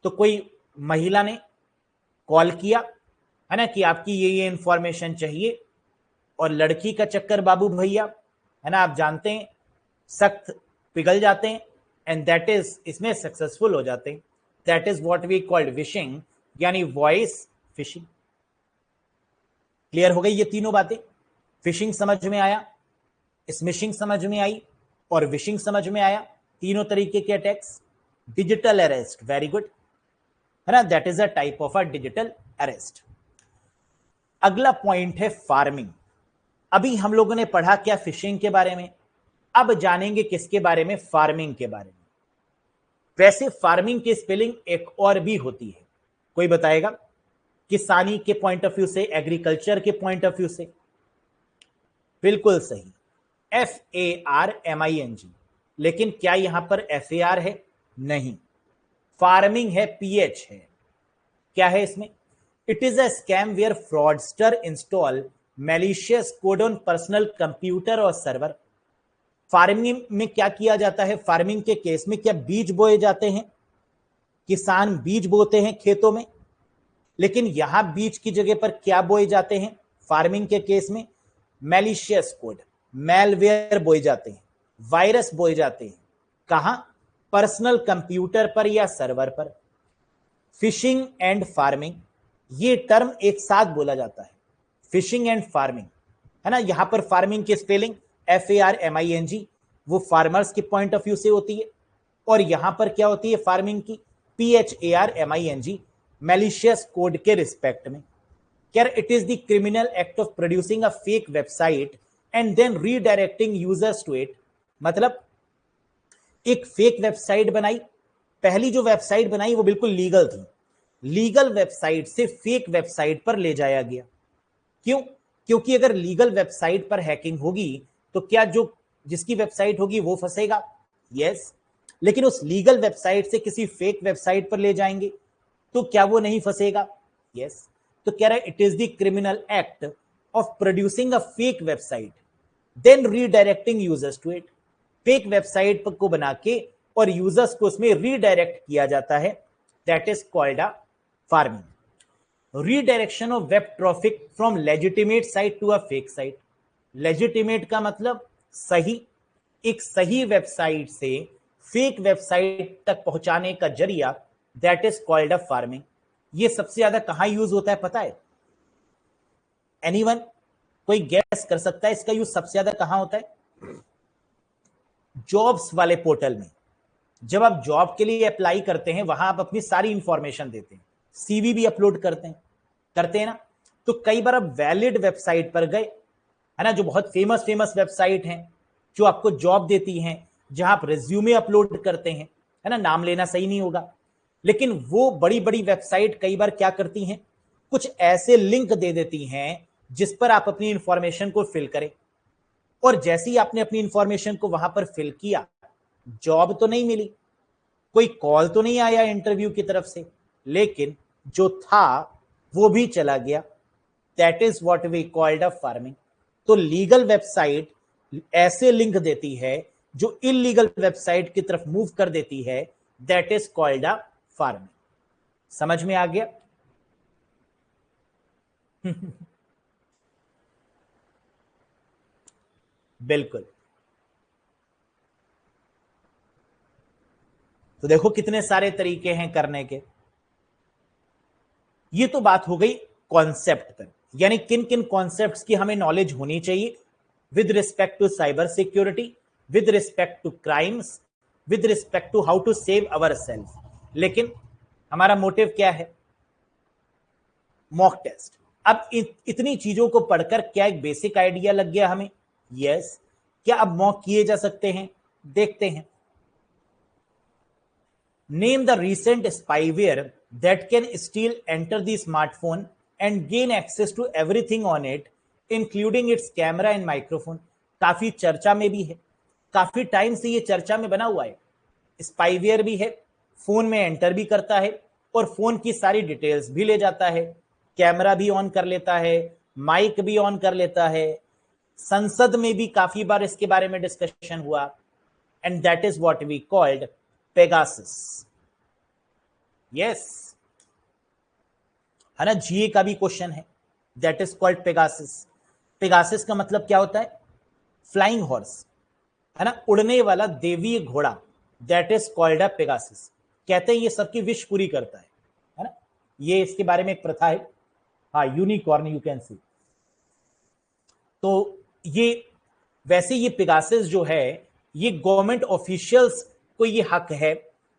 तो कोई महिला ने कॉल किया, है ना, कि आपकी ये इंफॉर्मेशन चाहिए, और लड़की का चक्कर बाबू भैया, है ना, आप जानते हैं, सख्त पिघल जाते हैं, एंड दैट इज, इसमें सक्सेसफुल हो जाते हैं। That is what we called vishing, यानी वॉइस फिशिंग। क्लियर हो गई ये तीनों बातें? फिशिंग समझ में आया, स्मिशिंग समझ में आई, और विशिंग समझ में आया। तीनों तरीके के attacks. Digital arrest, very good, है ना, that is a type of a digital arrest. अगला पॉइंट है फार्मिंग। अभी हम लोगों ने पढ़ा क्या, फिशिंग के बारे में। अब जानेंगे किसके बारे में, फार्मिंग के बारे में। वैसे फार्मिंग की स्पेलिंग एक और भी होती है, कोई बताएगा? किसानी के पॉइंट ऑफ व्यू से, एग्रीकल्चर के पॉइंट ऑफ व्यू से? बिल्कुल सही, FARMING। लेकिन क्या यहां पर FAR है? नहीं, फार्मिंग है, पीएच है। क्या है इसमें? It is a scam where fraudster install malicious code on personal computer और सर्वर। फार्मिंग में क्या किया जाता है? फार्मिंग के केस में क्या बीज बोए जाते हैं? किसान बीज बोते हैं खेतों में, लेकिन यहां बीज की जगह पर क्या बोए जाते हैं? फार्मिंग के केस में मैलिशियस कोड, मैलवेयर बोए जाते हैं, वायरस बोए जाते हैं। कहां? पर्सनल कंप्यूटर पर या सर्वर पर। फिशिंग एंड फार्मिंग, ये टर्म एक साथ बोला जाता है, फिशिंग एंड फार्मिंग, है ना। यहां पर फार्मिंग की स्पेलिंग FARMING, वो फार्मर्स के पॉइंट ऑफ व्यू से होती है, और यहां पर क्या होती है फार्मिंग की? PHARMING, मैलिशियस कोड के रिस्पेक्ट में। क्या? It is the criminal act of producing a fake website and then redirecting users to it. मतलब एक फेक वेबसाइट बनाई, पहली जो वेबसाइट बनाई वो बिल्कुल लीगल थी, लीगल वेबसाइट से फेक वेबसाइट पर ले जाया गया। क्यों? क्योंकि अगर लीगल वेबसाइट पर हैकिंग होगी तो क्या जो जिसकी वेबसाइट होगी वो फंसेगा? यस। लेकिन उस लीगल वेबसाइट से किसी फेक वेबसाइट पर ले जाएंगे तो क्या वो नहीं फंसेगा? यस। तो कह रहा है it is the criminal act of producing a fake website then redirecting users to it. Fake website को बना के और यूजर्स को उसमें रीडायरेक्ट किया जाता है, that is called a pharming. Redirection of web traffic from legitimate site to a fake site. Legitimate का मतलब सही, एक सही वेबसाइट से फेक वेबसाइट तक पहुंचाने का जरिया, that is called a farming. ये सबसे ज्यादा कहां यूज होता है पता है? एनीवन? कोई गैस कर सकता है इसका यूज सबसे ज्यादा कहां होता है? जॉब्स वाले पोर्टल में। जब आप जॉब के लिए अप्लाई करते हैं वहां आप अपनी सारी इंफॉर्मेशन देते हैं, सीवी भी अपलोड करते हैं ना। तो कई बार आप वैलिड वेबसाइट पर गए, है ना, जो बहुत फेमस वेबसाइट हैं, जो आपको जॉब देती हैं, जहां आप रिज्यूमे अपलोड करते हैं, है ना, नाम लेना सही नहीं होगा, लेकिन वो बड़ी बड़ी वेबसाइट कई बार क्या करती हैं, कुछ ऐसे लिंक दे देती हैं जिस पर आप अपनी इंफॉर्मेशन को फिल करें, और जैसे ही आपने अपनी इंफॉर्मेशन को वहां पर फिल किया, जॉब तो नहीं मिली, कोई कॉल तो नहीं आया इंटरव्यू की तरफ से, लेकिन जो था वो भी चला गया। That is what we called a pharming. तो लीगल वेबसाइट ऐसे लिंक देती है जो इलीगल वेबसाइट की तरफ मूव कर देती है, that is called a farming. समझ में आ गया? बिल्कुल। तो देखो कितने सारे तरीके हैं करने के। ये तो बात हो गई कॉन्सेप्ट पर, यानी किन किन कॉन्सेप्ट्स की हमें नॉलेज होनी चाहिए with respect to cyber security, with respect to crimes, with respect to how to save our self. लेकिन हमारा मोटिव क्या है? Mock test. अब इतनी चीजों को पढ़कर क्या एक बेसिक आइडिया लग गया हमें? यस। क्या अब मॉक किए जा सकते हैं? देखते हैं। Name the recent spyware that can still enter the smartphone and gain access to everything on it, including its camera and microphone। काफी चर्चा में भी है, काफी टाइम से ये चर्चा में बना हुआ है। स्पाईवेयर भी है, फोन में एंटर भी करता है और फोन की सारी डिटेल्स भी ले जाता है, कैमरा भी ऑन कर लेता है, माइक भी ऑन कर लेता है। संसद में भी काफी बार इसके बारे में डिस्कशन हुआ, and that is what we called Pegasus. Yes, है ना, जीए का भी क्वेश्चन है, that is called Pegasus. Pegasus का मतलब क्या होता है? फ्लाइंग हॉर्स, है ना, उड़ने वाला देवीय घोड़ा, that is called a Pegasus. कहते हैं ये सबकी विश पूरी करता है ना। ये इसके बारे में एक प्रथा है, हाँ, यूनिकॉर्न यू कैन सी। तो ये वैसे ये पेगासस जो है, ये गवर्नमेंट ऑफिशियल्स को ये हक है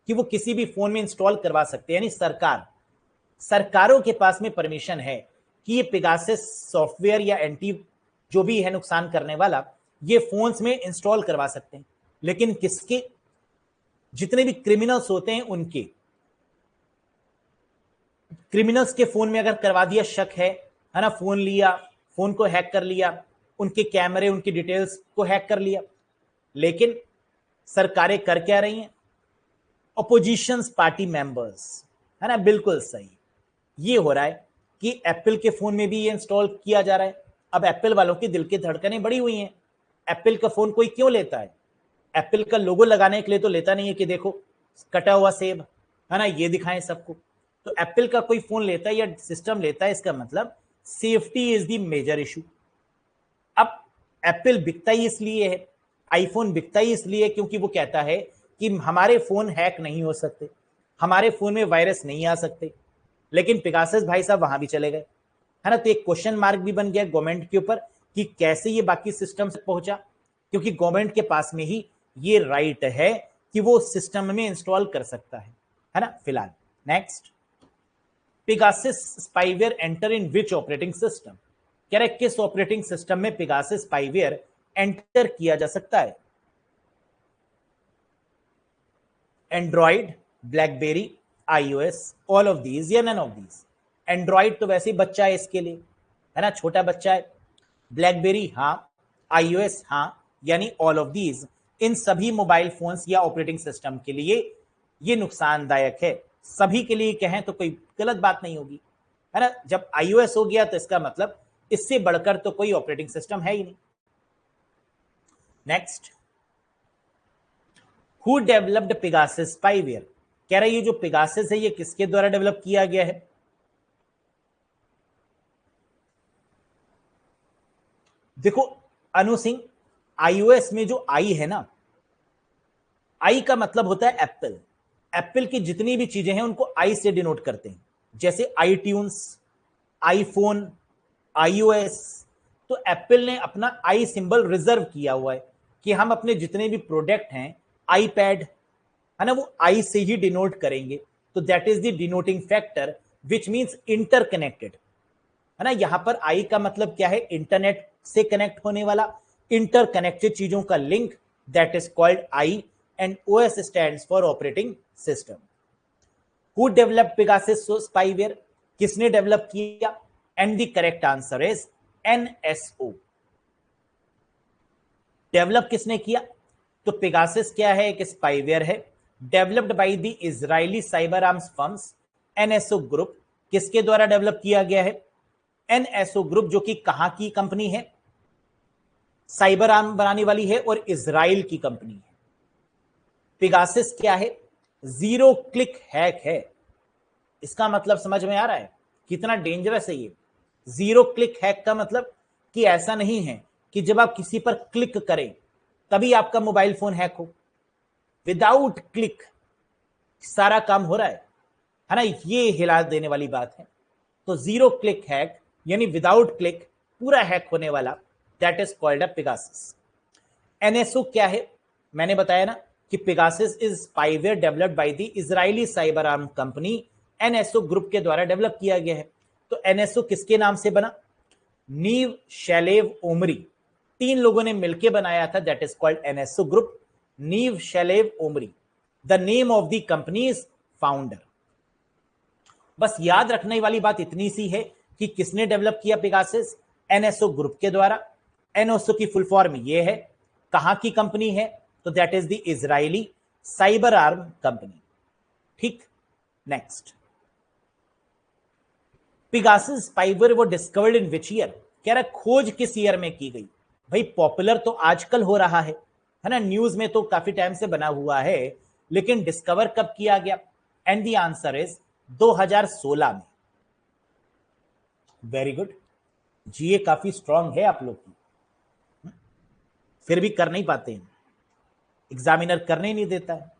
कि वो किसी भी फोन में इंस्टॉल करवा सकते हैं, यानी सरकारों के पास में परमिशन है कि ये पेगासस सॉफ्टवेयर या एंटी जो भी है नुकसान करने वाला, ये फोन्स में इंस्टॉल करवा सकते हैं। लेकिन किसके? जितने भी क्रिमिनल्स होते हैं उनके, क्रिमिनल्स के फोन में अगर करवा दिया, शक है ना, फोन लिया, फोन को हैक कर लिया, उनके कैमरे, उनकी डिटेल्स को हैक कर लिया। लेकिन सरकारें कर क्या रही हैं? ऑपोजिशन पार्टी मेंबर्स, है ना, बिल्कुल सही। ये हो रहा है कि एप्पल के फोन में भी ये इंस्टॉल किया जा रहा है। अब एप्पल वालों की दिल की धड़कनें बढ़ी हुई हैं। एप्पल का फोन कोई क्यों लेता है? एप्पल का लोगो लगाने के लिए तो लेता नहीं है कि देखो कटा हुआ सेब, है ना, ये दिखाएं सबको। तो एप्पल का कोई फोन लेता है या सिस्टम लेता है, इसका मतलब safety is the major issue. अब एप्पल बिकता ही इसलिए है, आईफोन बिकता ही इसलिए क्योंकि वो कहता है कि हमारे फोन हैक नहीं हो सकते, हमारे फोन में वायरस नहीं आ सकते। लेकिन पिगासस भाई साहब वहां भी चले गए, है ना। तो एक क्वेश्चन मार्क भी बन गया गवर्नमेंट के ऊपर कि कैसे ये बाकी सिस्टम से पहुंचा, क्योंकि गवर्नमेंट के पास में ही ये राइट है कि वो सिस्टम में इंस्टॉल कर सकता है ना। फिलहाल next, Pegasus spyware enter in which operating system? कह रहे किस ऑपरेटिंग सिस्टम में पिगासस स्पाईवेयर एंटर किया जा सकता है? Android, blackberry, iOS, all of these या नन ऑफ दीज? एंड्रॉइड तो वैसे ही बच्चा है इसके लिए, है ना, छोटा बच्चा है। ब्लैकबेरी हाँ, iOS हाँ, यानी ऑल ऑफ दीज इन सभी मोबाइल फोन्स या ऑपरेटिंग सिस्टम के लिए ये नुकसानदायक है। सभी के लिए कहें तो कोई गलत बात नहीं होगी, है ना। जब iOS हो गया तो इसका मतलब इससे बढ़कर तो कोई ऑपरेटिंग सिस्टम है ही नहीं। Next, who developed Pegasus spyware? कह रहा है ये जो पिगासस है ये किसके द्वारा डेवलप किया गया है? देखो अनु सिंह, iOS में जो आई है ना, आई का मतलब होता है एप्पल। एप्पल की जितनी भी चीजें हैं उनको आई से डिनोट करते हैं, जैसे iTunes, आईफोन, iOS। तो एप्पल ने अपना आई सिंबल रिजर्व किया हुआ है कि हम अपने जितने भी प्रोडक्ट हैं, आईपैड, है ना, वो आई से ही डिनोट करेंगे। तो that is the denoting factor which means interconnected, है ना। यहां पर आई का मतलब क्या है? इंटरनेट से कनेक्ट होने वाला, इंटरकनेक्टेड चीजों का link, that is called I. And OS stands for operating system. Who develop Pegasus spyware? किसने डेवलप किया? And the correct answer is NSO. Develop किसने किया? तो पिगासस क्या है? एक स्पाईवेयर है developed by the Israeli cyber arms firms, NSO group. किसके द्वारा डेवलप किया गया है? एनएसओ ग्रुप, जो कि कहां की कंपनी है? साइबर आर्म बनाने वाली है और इजराइल की कंपनी है। पिगासस क्या है? जीरो क्लिक हैक है। इसका मतलब समझ में आ रहा है कितना डेंजरस है ये? जीरो क्लिक हैक का मतलब कि ऐसा नहीं है कि जब आप किसी पर क्लिक करें तभी आपका मोबाइल फोन हैक हो। विदाउट क्लिक सारा काम हो रहा है ना। ये हिला देने वाली बात है। तो जीरो क्लिक हैक यानी विदाउट क्लिक पूरा हैक होने वाला, that is called a Pegasus. NSO क्या है? मैंने बताया ना कि Pegasus is spyware developed by the Israeli cyber arm company, NSO group के द्वारा डेवलप किया गया है। तो एनएसओ किसके नाम से बना? नीव, शैलेव, ओमरी, तीन लोगों ने मिलकर बनाया था, that is called NSO group. Niv, Shalev, Omri, the name of the company is founder. बस याद रखने वाली बात इतनी सी है कि किसने डेवलप किया पिगासस? एनएसओ ग्रुप के द्वारा। एनएसओ की फुल फॉर्म ये है, कहां की कंपनी है? तो that is the Israeli cyber arm company. ठीक, नेक्स्ट, पिगासस स्पाईवेयर वो डिस्कवर्ड इन विच ईयर? कह रहा खोज किस ईयर में की गई? भाई पॉपुलर तो आजकल हो रहा है ना, न्यूज में तो काफी टाइम से बना हुआ है, लेकिन डिस्कवर कब किया गया? एंड द आंसर इज 2016 में। वेरी गुड, जीए काफी स्ट्रांग है आप लोग की, फिर भी कर नहीं पाते हैं, एग्जामिनर करने नहीं देता है,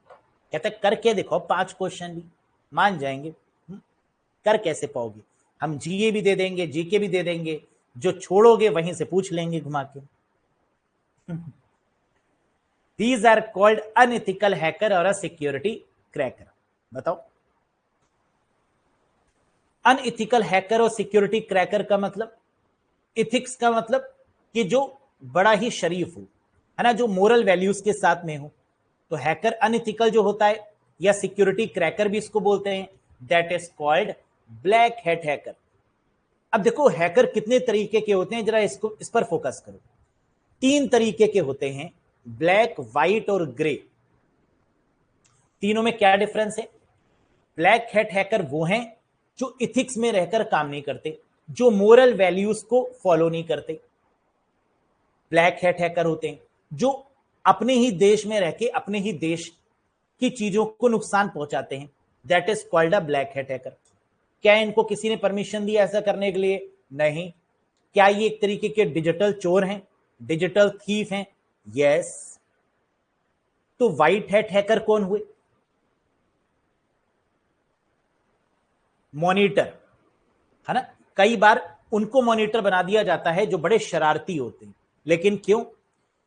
कहते करके देखो 5 क्वेश्चन भी मान जाएंगे। कर कैसे पाओगे? हम जीए भी दे देंगे, जीके भी दे देंगे, जो छोड़ोगे वहीं से पूछ लेंगे घुमा के। These are called unethical hacker और सिक्योरिटी क्रैकर। बताओ, अनइथिकल हैकर और सिक्योरिटी क्रैकर का मतलब, इथिक्स का मतलब कि जो बड़ा ही शरीफ हो, है ना, जो मोरल वैल्यूज के साथ में हो। तो हैकर अनइथिकल जो होता है, या सिक्योरिटी क्रैकर भी इसको बोलते हैं, that is called black hat hacker. अब देखो हैकर कितने तरीके के होते हैं, जरा इसको इस पर फोकस करो। 3 तरीके के होते हैं, ब्लैक, व्हाइट और ग्रे। तीनों में क्या डिफरेंस है? ब्लैक हैट हैकर वो हैं जो इथिक्स में रहकर काम नहीं करते, जो मोरल वैल्यूज को फॉलो नहीं करते। ब्लैक हैट हैकर होते हैं जो अपने ही देश में रह के अपने ही देश की चीजों को नुकसान पहुंचाते हैं, that is called a black hat hacker. क्या इनको किसी ने परमिशन दिया ऐसा करने के लिए? नहीं। क्या ये एक तरीके के डिजिटल चोर हैं, डिजिटल थीफ हैं? यस। तो व्हाइट हैट हैकर कौन हुए? मॉनिटर, है ना। कई बार उनको मॉनिटर बना दिया जाता है जो बड़े शरारती होते हैं। लेकिन क्यों?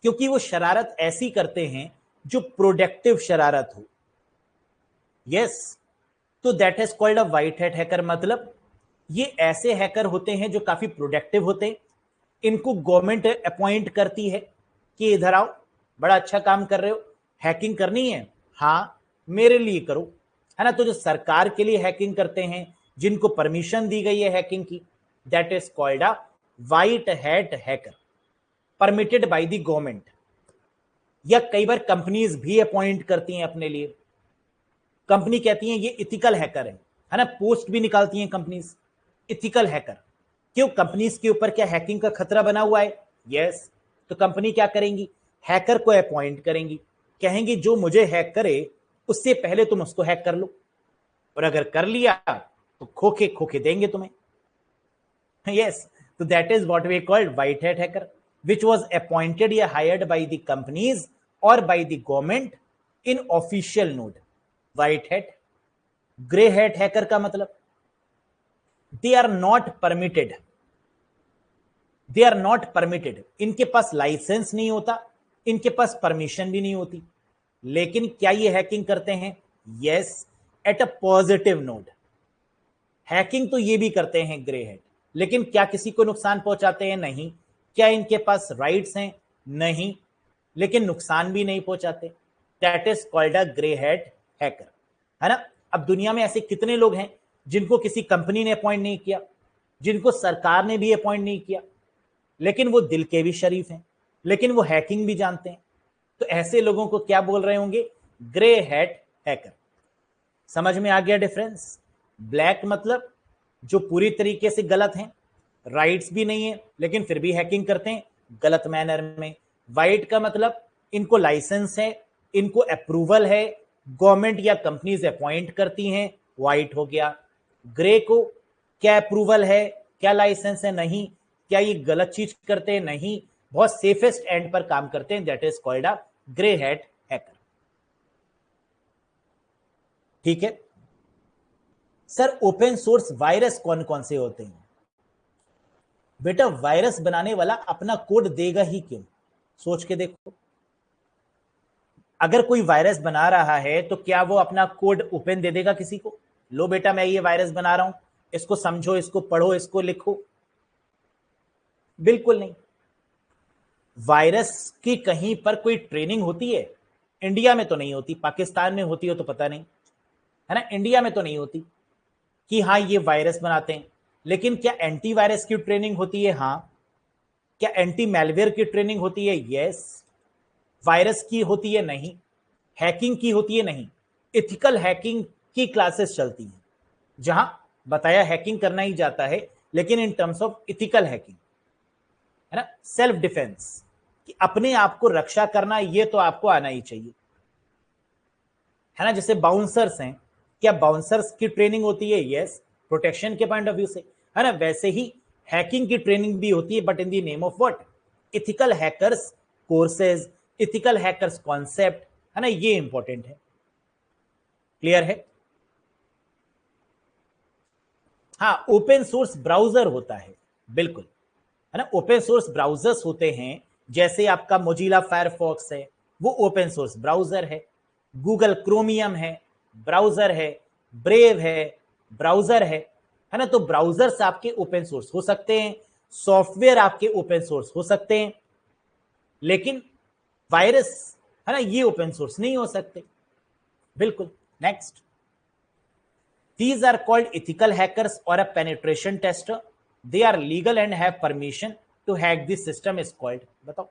क्योंकि वो शरारत ऐसी करते हैं जो प्रोडक्टिव शरारत हो। यस। तो that is called a white hat hacker. मतलब ये ऐसे हैकर होते हैं जो काफी प्रोडक्टिव होते हैं। इनको गवर्नमेंट अपॉइंट करती है कि इधर आओ, बड़ा अच्छा काम कर रहे हो, हैकिंग करनी है, हाँ मेरे लिए करो, है ना। तो जो सरकार के लिए हैकिंग करते हैं, जिनको परमिशन दी गई है हैकिंग की, that is called a white hat hacker, permitted by the government. या कई बार कंपनीज भी अपॉइंट करती हैं अपने लिए। कंपनी कहती है ये इथिकल हैकर है ना, पोस्ट भी निकालती हैं कंपनीज, इथिकल हैकर। क्यों? कंपनीज के ऊपर क्या हैकिंग का खतरा बना हुआ है? यस। तो कंपनी क्या करेंगी? हैकर को अपॉइंट करेंगी, कहेंगी जो मुझे हैक करे उससे पहले तुम उसको हैक कर लो, और अगर कर लिया तो खोखे खोखे देंगे तुम्हें। यस। तो that is what we called white hat hacker, which was appointed या hired by the companies or by the government in official node. White hat, gray hat hacker का मतलब they are not permitted, they are not permitted। इनके पास लाइसेंस नहीं होता, इनके पास परमिशन भी नहीं होती, लेकिन क्या ये हैकिंग करते हैं? Yes, at a positive node. Hacking तो ये भी करते हैं ग्रे हैट, लेकिन क्या किसी को नुकसान पहुंचाते हैं? नहीं। क्या इनके पास राइट्स हैं? नहीं, लेकिन नुकसान भी नहीं पहुंचाते। That is called a grey hat hacker, है ना। अब दुनिया में ऐसे कितने लोग हैं जिनको किसी कंपनी ने अपॉइंट नहीं किया, जिनको सरकार ने भी अपॉइंट नहीं किया, लेकिन वो दिल के भी शरीफ हैं, लेकिन वो हैकिंग भी जानते हैं। तो ऐसे लोगों को क्या बोल रहे होंगे? Grey hat hacker. समझ में आ गया डिफरेंस? ब्लैक मतलब जो पूरी तरीके से गलत हैं, राइट्स भी नहीं है लेकिन फिर भी हैकिंग करते हैं गलत मैनर में। वाइट का मतलब इनको लाइसेंस है, इनको अप्रूवल है, गवर्नमेंट या कंपनीज अपॉइंट करती हैं, वाइट हो गया। ग्रे को क्या अप्रूवल है, क्या लाइसेंस है? नहीं। क्या ये गलत चीज करते हैं? नहीं, बहुत सेफेस्ट एंड पर काम करते हैं, that is called a grey hat hacker. ठीक है सर, ओपन सोर्स वायरस कौन कौन से होते हैं? बेटा वायरस बनाने वाला अपना कोड देगा ही क्यों? सोच के देखो, अगर कोई वायरस बना रहा है तो क्या वो अपना कोड ओपन दे देगा किसी को? लो बेटा मैं ये वायरस बना रहा हूं, इसको समझो, इसको पढ़ो, इसको लिखो? बिल्कुल नहीं। वायरस की कहीं पर कोई ट्रेनिंग होती है? इंडिया में तो नहीं होती, पाकिस्तान में होती हो तो पता नहीं, है ना। इंडिया में तो नहीं होती कि हाँ ये वायरस बनाते हैं। लेकिन क्या एंटीवायरस की ट्रेनिंग होती है? हाँ। क्या एंटी मैलवेयर की ट्रेनिंग होती है? यस। वायरस की होती है? नहीं। हैकिंग की होती है? नहीं। इथिकल हैकिंग की क्लासेस चलती हैं, जहां बताया हैकिंग करना ही जाता है, लेकिन in terms of ethical hacking, है ना। सेल्फ डिफेंस, कि अपने आप को रक्षा करना, ये तो आपको आना ही चाहिए, है ना। जैसे बाउंसर्स हैं, क्या बाउंसर्स की ट्रेनिंग होती है? यस, प्रोटेक्शन के पॉइंट ऑफ व्यू से, है ना। वैसे ही हैकिंग की ट्रेनिंग भी होती है, but in the name of what? Ethical hackers courses, ethical hackers concept, है ना, ये इंपॉर्टेंट है। क्लियर है? हाँ, ओपन सोर्स ब्राउजर होता है, बिल्कुल, है ना। ओपन सोर्स ब्राउजर्स होते हैं, जैसे आपका मोजिला फायरफॉक्स है, वो ओपन सोर्स ब्राउजर है। गूगल क्रोमियम है, ब्राउजर है। ब्रेव है, ब्राउजर है ना। तो ब्राउजर्स आपके ओपन सोर्स हो सकते हैं, सॉफ्टवेयर आपके ओपन सोर्स हो सकते हैं, लेकिन वायरस, है ना, ये ओपन सोर्स नहीं हो सकते। बिल्कुल। Next, these are called ethical hackers or a penetration tester, they are legal and have permission to hack the system is called, बताओ।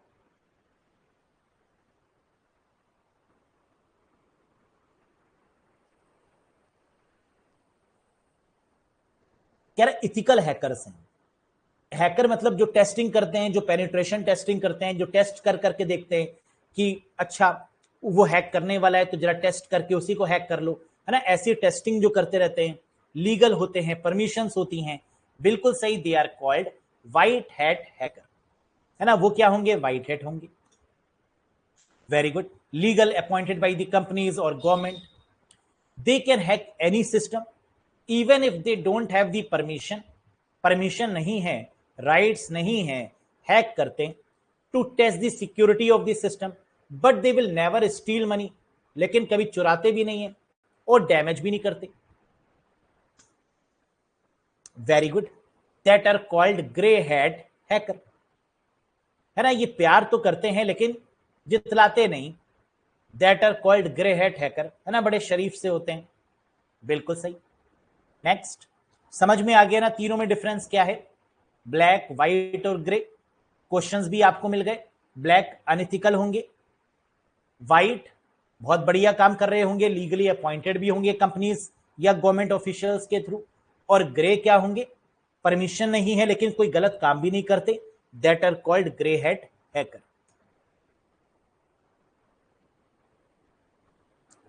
कह रहा इथिकल हैकर्स हैं। हैकर मतलब जो टेस्टिंग करते हैं, जो पेनिट्रेशन टेस्टिंग करते हैं, जो टेस्ट कर करके देखते हैं कि अच्छा वो हैक करने वाला है तो जरा टेस्ट करके उसी को हैक कर लो, है ना। ऐसी टेस्टिंग जो करते रहते हैं, लीगल होते हैं, परमिशंस होती हैं, बिल्कुल सही, they are called white hat hacker, है ना। वो क्या होंगे? व्हाइट हैट होंगे। Very good. Legal, appointed by the companies और government, they can hack any system even if they don't have the permission, permission नहीं है, राइट्स नहीं है, हैक करते to test the security of the system, but they will never steal money, लेकिन कभी चुराते भी नहीं है और डैमेज भी नहीं करते। Very good, that are called grey hat hacker, है ना। ये प्यार तो करते हैं लेकिन जितलाते नहीं, that are called grey hat hacker, है ना, बड़े शरीफ से होते हैं। बिल्कुल सही। नेक्स्ट, समझ में आ गया ना तीनों में डिफरेंस क्या है? ब्लैक, व्हाइट और ग्रे। क्वेश्चंस भी आपको मिल गए। ब्लैक अनइथिकल होंगे, व्हाइट बहुत बढ़िया काम कर रहे होंगे, लीगली अपॉइंटेड भी होंगे कंपनीज या गवर्नमेंट ऑफिशियल्स के थ्रू, और ग्रे क्या होंगे? परमिशन नहीं है लेकिन कोई गलत काम भी नहीं करते, that are called grey hat hacker.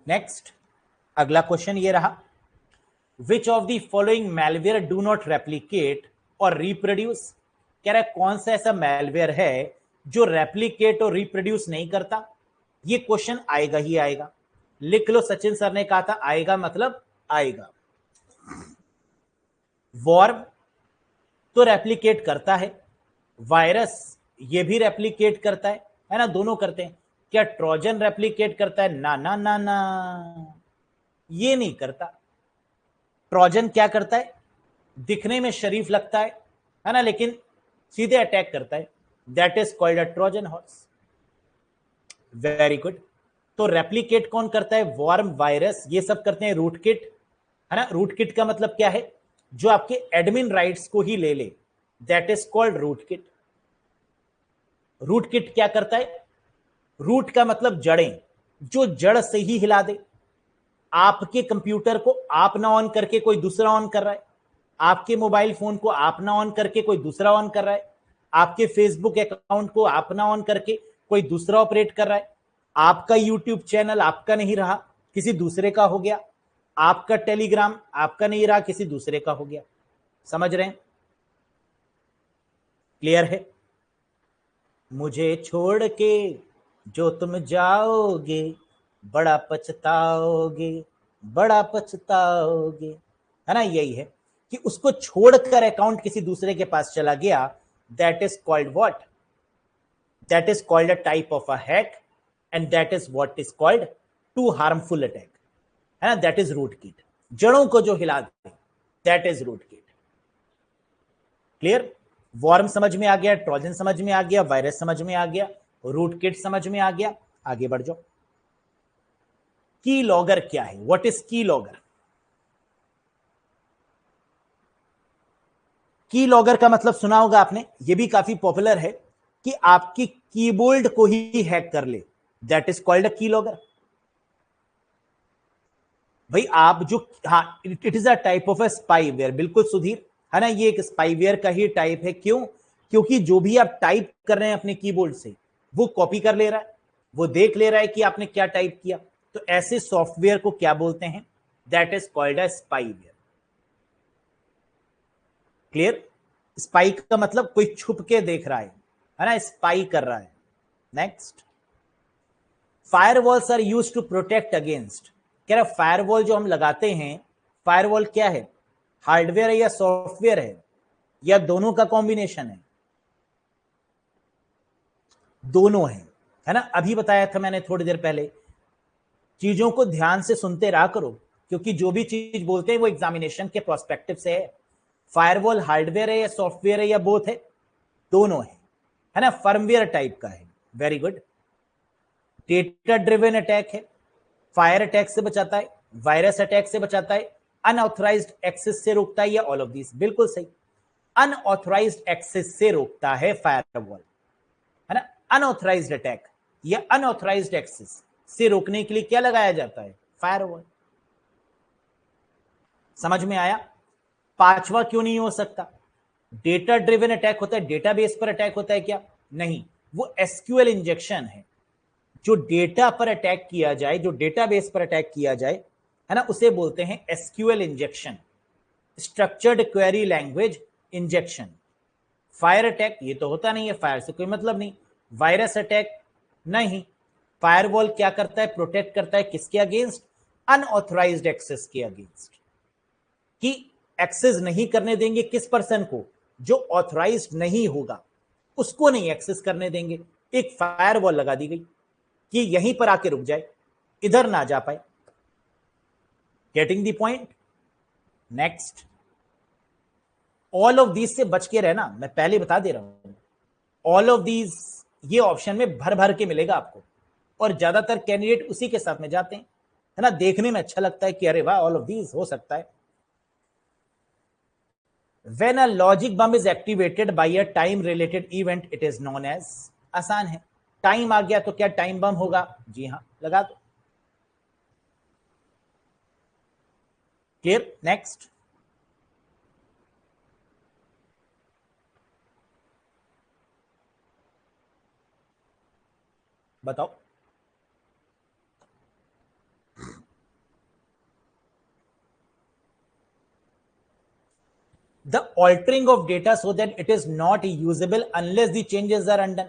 Next, अगला क्वेश्चन ये रहा, which of the following malware do not replicate और रिप्रोड्यूस। कह रहा है कौन सा ऐसा मैलवेयर है जो रेप्लीकेट और रिप्रोड्यूस नहीं करता। ये क्वेश्चन आएगा ही आएगा, लिख लो, सचिन सर ने कहा था आएगा मतलब आएगा। वॉर्म तो रेप्लीकेट करता है, वायरस ये भी रेप्लीकेट करता है ना, दोनों करते हैं। क्या ट्रोजन रेप्लीकेट करता है? ना ना ना ना, ये नहीं करता। ट्रोजन क्या करता है? दिखने में शरीफ लगता है ना, लेकिन सीधे अटैक करता है, that is called a Trojan horse. Very good. तो रेप्लीकेट कौन करता है? वॉर्म, वायरस, ये सब करते हैं रूटकिट, है ना। रूटकिट का मतलब क्या है? जो आपके एडमिन राइट्स को ही ले ले, that is called rootkit. Rootkit क्या करता है? रूट का मतलब जड़ें, जो जड़ से ही हिला दे। आपके कंप्यूटर को आप ना ऑन करके कोई दूसरा ऑन कर रहा है, आपके मोबाइल फोन को आप ना ऑन करके कोई दूसरा ऑन कर रहा है, आपके फेसबुक अकाउंट को आप ना ऑन करके कोई दूसरा ऑपरेट कर रहा है, आपका यूट्यूब चैनल आपका नहीं रहा किसी दूसरे का हो गया, आपका टेलीग्राम आपका नहीं रहा किसी दूसरे का हो गया। समझ रहे हैं? क्लियर है? मुझे छोड़ के जो तुम जाओगे बड़ा पछताओगे, बड़ा पछताओगे, है ना। यही है कि उसको छोड़कर अकाउंट किसी दूसरे के पास चला गया, that is called what? That is called a type of a hack, and that is what is called to harmful attack, है ना। दैट इज रूटकिट, जड़ों को जो हिला दे, that is rootkit. Clear? Worm समझ में आ गया, ट्रोजन समझ में आ गया, वायरस समझ में आ गया, रूटकिट समझ में आ गया। आगे बढ़ जाओ। की लॉगर क्या है? व्हाट इज की लॉगर? की लॉगर का मतलब सुना होगा आपने, ये भी काफी पॉपुलर है, कि आपकी कीबोर्ड को ही हैक कर ले, दैट इज कॉल्ड अ की लॉगर। भाई आप जो, हाँ, it is a type of a spyware, बिल्कुल सुधीर, है ना। ये एक स्पाईवेयर का ही टाइप है। क्यों? क्योंकि जो भी आप टाइप कर रहे हैं अपने कीबोर्ड से, वो कॉपी कर ले रहा है, वो देख ले रहा है कि आपने क्या टाइप किया। तो ऐसे सॉफ्टवेयर को क्या बोलते हैं? That is called a spyware. Clear? Spy का मतलब कोई छुप के देख रहा है ना, स्पाई कर रहा है। Next, firewalls are used to protect against. कह रहा फायरवॉल जो हम लगाते हैं, फायरवॉल क्या है? हार्डवेयर है या सॉफ्टवेयर है, या दोनों का कॉम्बिनेशन है? दोनों है ना। अभी बताया था मैंने थोड़ी देर पहले, चीजों को ध्यान से सुनते रहा करो, क्योंकि जो भी चीज बोलते हैं वो एग्जामिनेशन के प्रोस्पेक्टिव से है। फायरवॉल हार्डवेयर है या सॉफ्टवेयर है या बोथ है? दोनों है ना। फर्मवेयर टाइप का है। Very good. Data driven attack है, फायर अटैक से बचाता है, वायरस अटैक से बचाता है, अनऑथराइज्ड एक्सेस से रोकता है, या ऑल ऑफ दिस? बिल्कुल सही, अनऑथराइज्ड एक्सेस से रोकता है फायरवॉल, है ना। अनऑथराइज्ड अटैक या अनऑथराइज्ड एक्सेस से रोकने के लिए क्या लगाया जाता है? फायरवॉल। समझ में आया? पांचवा क्यों नहीं हो सकता? डेटा ड्रिवन अटैक होता है, डेटाबेस पर अटैक होता है क्या? नहीं, वो एसक्यूएल इंजेक्शन है। जो डेटा पर अटैक किया जाए, जो डेटाबेस पर अटैक किया जाए, है ना, उसे बोलते हैं SQL injection, structured query language injection. Fire attack ये तो होता नहीं है, फायर से कोई मतलब नहीं। वायरस अटैक नहीं। फायरवॉल क्या करता है? प्रोटेक्ट करता है किसके अगेंस्ट? अनऑथराइज्ड एक्सेस के अगेंस्ट, कि एक्सेस नहीं करने देंगे किस पर्सन को? जो ऑथराइज्ड नहीं होगा उसको नहीं एक्सेस करने देंगे। एक फायरवॉल लगा दी गई कि यहीं पर आके रुक जाए, इधर ना जा पाए। Getting the point? Next, all of these से बच के रहना, मैं पहले बता दे रहा हूं। ऑल ऑफ दीज ये ऑप्शन में भर भर के मिलेगा आपको, और ज्यादातर कैंडिडेट उसी के साथ में जाते हैं, है ना। देखने में अच्छा लगता है कि अरे वाह, ऑल ऑफ दीज हो सकता है। When a logic bomb is activated by a time related event, it is known as, आसान है, टाइम आ गया तो क्या टाइम बम होगा? जी हाँ, लगा दो। क्लियर? नेक्स्ट, बताओ। The altering of data so that it is not usable unless the changes are undone.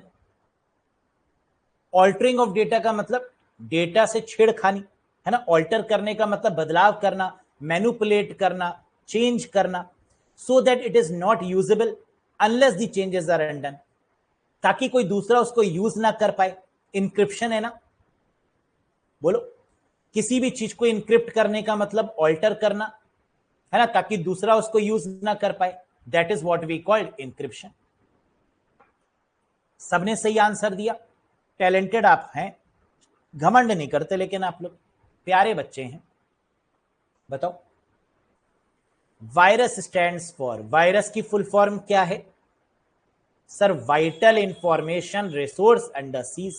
Altering of data का मतलब डेटा से छेड़खानी, है ना। ऑल्टर करने का मतलब बदलाव करना, मैनिपुलेट करना, चेंज करना। So that it is not usable unless the changes are undone, ताकि कोई दूसरा उसको यूज ना कर पाए। इंक्रिप्शन है ना, बोलो। किसी भी चीज को इंक्रिप्ट करने का मतलब ऑल्टर करना, है ना, ताकि दूसरा उसको यूज ना कर पाए। That is what we called encryption. सबने सही आंसर दिया, टैलेंटेड आप हैं, घमंड नहीं करते, लेकिन आप लोग प्यारे बच्चे हैं। बताओ, वायरस स्टैंड्स फॉर, वायरस की फुल फॉर्म क्या है? Sir, vital information resource under seize.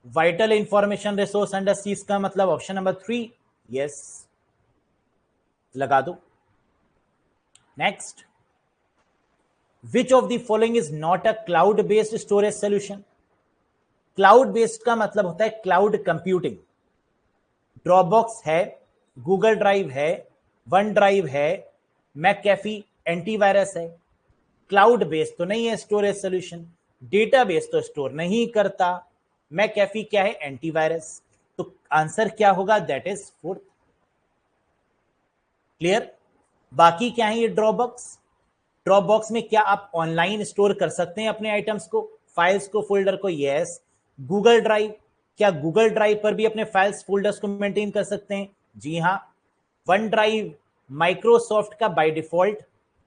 Vital information resource under seize का मतलब ऑप्शन नंबर 3, यस, लगा दो। Next, which of the following is not a cloud based storage solution? Cloud based का मतलब होता है क्लाउड कंप्यूटिंग। ड्रॉपबॉक्स है, गूगल ड्राइव है, वन ड्राइव है, मैकैफी एंटीवायरस है। क्लाउड बेस्ड तो नहीं है स्टोरेज सोल्यूशन, डेटा बेस तो स्टोर नहीं करता, मैकैफी क्या है? एंटीवायरस। तो आंसर क्या होगा? That is fourth. क्लियर? बाकी क्या है ये ड्रॉपबॉक्स? ड्रॉपबॉक्स में क्या आप ऑनलाइन स्टोर कर सकते हैं अपने आइटम्स को, फाइल्स को, फोल्डर को? यस। गूगल ड्राइव, क्या गूगल ड्राइव पर भी अपने फाइल्स फोल्डर्स को मेंटेन कर सकते हैं? जी हाँ। वन ड्राइव माइक्रोसॉफ्ट का बाय डिफॉल्ट